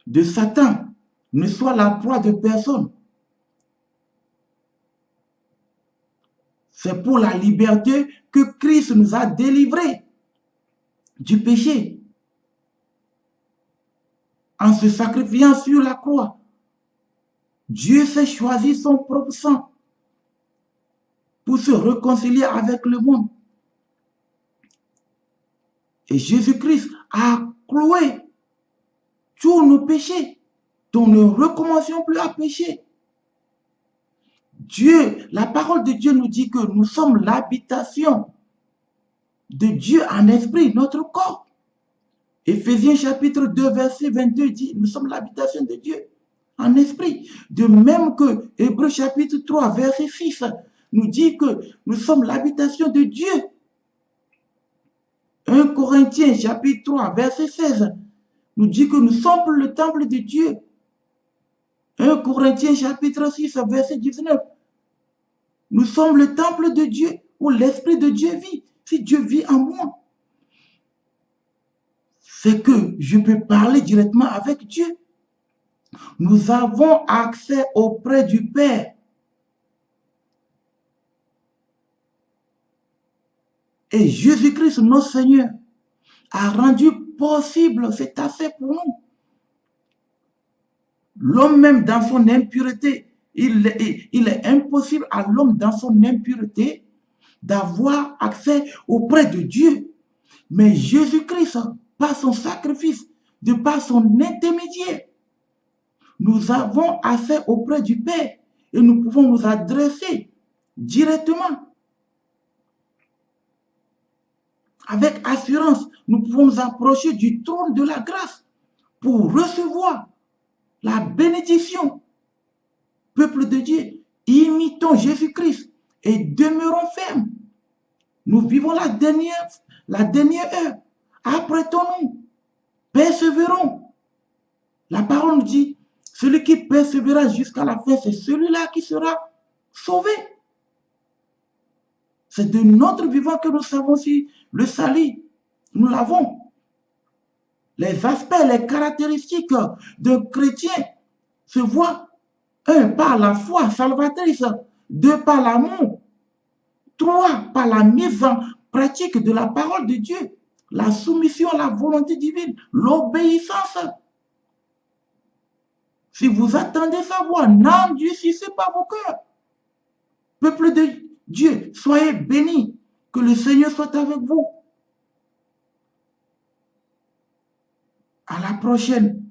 de Satan. Ne sois la proie de personne. C'est pour la liberté que Christ nous a délivrés du péché en se sacrifiant sur la croix. Dieu s'est choisi son propre sang pour se réconcilier avec le monde. Et Jésus-Christ a cloué tous nos péchés, dont nous ne recommencions plus à pécher. Dieu, la parole de Dieu nous dit que nous sommes l'habitation de Dieu en esprit, notre corps. Éphésiens chapitre 2, verset 22 dit, nous sommes l'habitation de Dieu en esprit. De même que Hébreux chapitre 3, verset 6 nous dit que nous sommes l'habitation de Dieu. 1 Corinthiens chapitre 3, verset 16 nous dit que nous sommes le temple de Dieu. 1 Corinthiens chapitre 6, verset 19. Nous sommes le temple de Dieu où l'Esprit de Dieu vit. Si Dieu vit en moi, c'est que je peux parler directement avec Dieu. Nous avons accès auprès du Père. Et Jésus-Christ, notre Seigneur, a rendu possible cet accès pour nous. L'homme même dans son impureté, il est impossible à l'homme dans son impureté d'avoir accès auprès de Dieu. Mais Jésus-Christ, par son sacrifice, de par son intermédiaire, nous avons accès auprès du Père et nous pouvons nous adresser directement. Avec assurance, nous pouvons nous approcher du trône de la grâce pour recevoir la bénédiction. Peuple de Dieu, imitons Jésus-Christ et demeurons fermes. Nous vivons la dernière heure. Apprêtons-nous, persévérons. La parole nous dit, celui qui persévérera jusqu'à la fin, c'est celui-là qui sera sauvé. C'est de notre vivant que nous savons si le salut, nous l'avons. Les aspects, les caractéristiques d'un chrétien se voient, 1, par la foi salvatrice, 2, par l'amour, 3, par la mise en pratique de la parole de Dieu, la soumission à la volonté divine, l'obéissance. Si vous attendez sa voix, n'endurcissez pas vos cœurs. Peuple de Dieu, soyez bénis, que le Seigneur soit avec vous. À la prochaine.